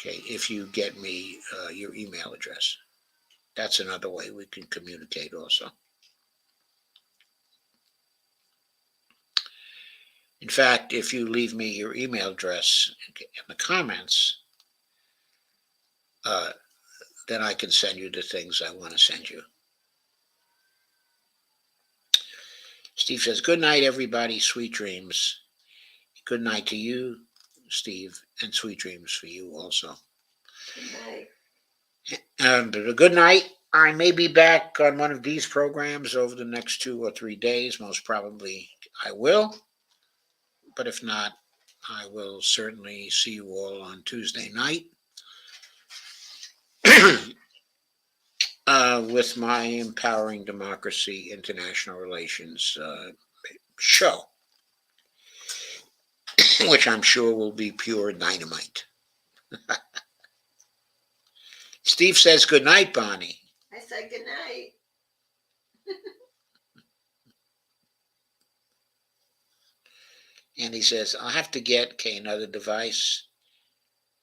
Okay, if you get me your email address. That's another way we can communicate also. In fact, if you leave me your email address in the comments, then I can send you the things I want to send you. Steve says, good night, everybody. Sweet dreams. Good night to you, Steve, and sweet dreams for you also. Good night. And good night. I may be back on one of these programs over the next 2 or 3 days. Most probably I will. But if not, I will certainly see you all on Tuesday night with my Empowering Democracy International Relations show, which I'm sure will be pure dynamite. Steve says good night, Bonnie. I said good night. And he says, I'll have to get another device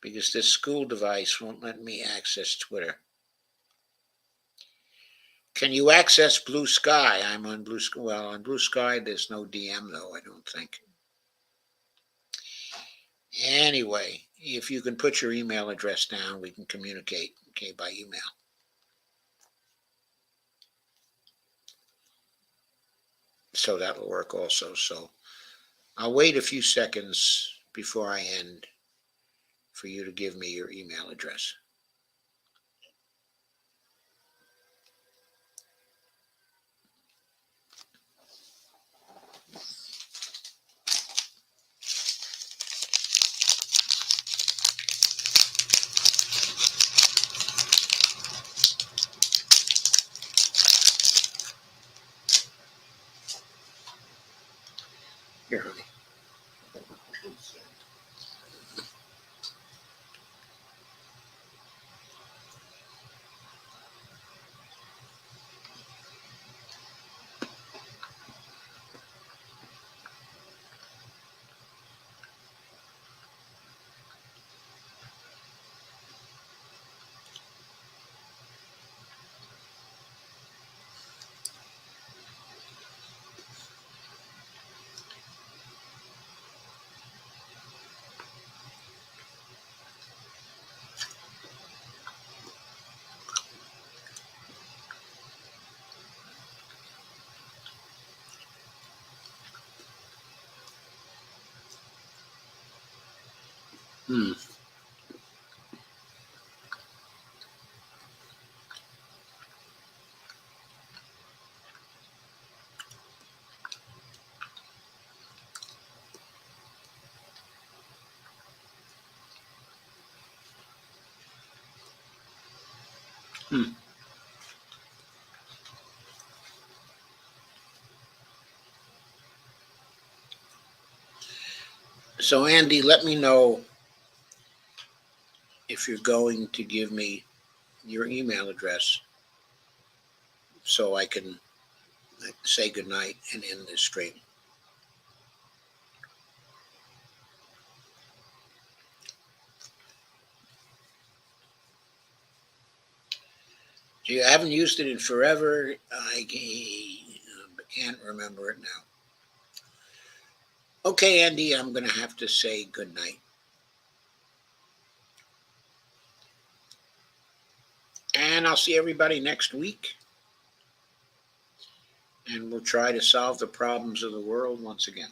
because this school device won't let me access Twitter. Can you access Blue Sky? I'm on Blue Sky. Well, on Blue Sky, there's no DM, though, I don't think. Anyway, if you can put your email address down, we can communicate, by email. So that'll work also. So I'll wait a few seconds before I end for you to give me your email address. Here, honey. Thank you. Hmm. Hmm. So, Andy, let me know if you're going to give me your email address so I can say goodnight and end this stream. I haven't used it in forever. I can't remember it now. Okay, Andy, I'm going to have to say goodnight. And I'll see everybody next week. And we'll try to solve the problems of the world once again.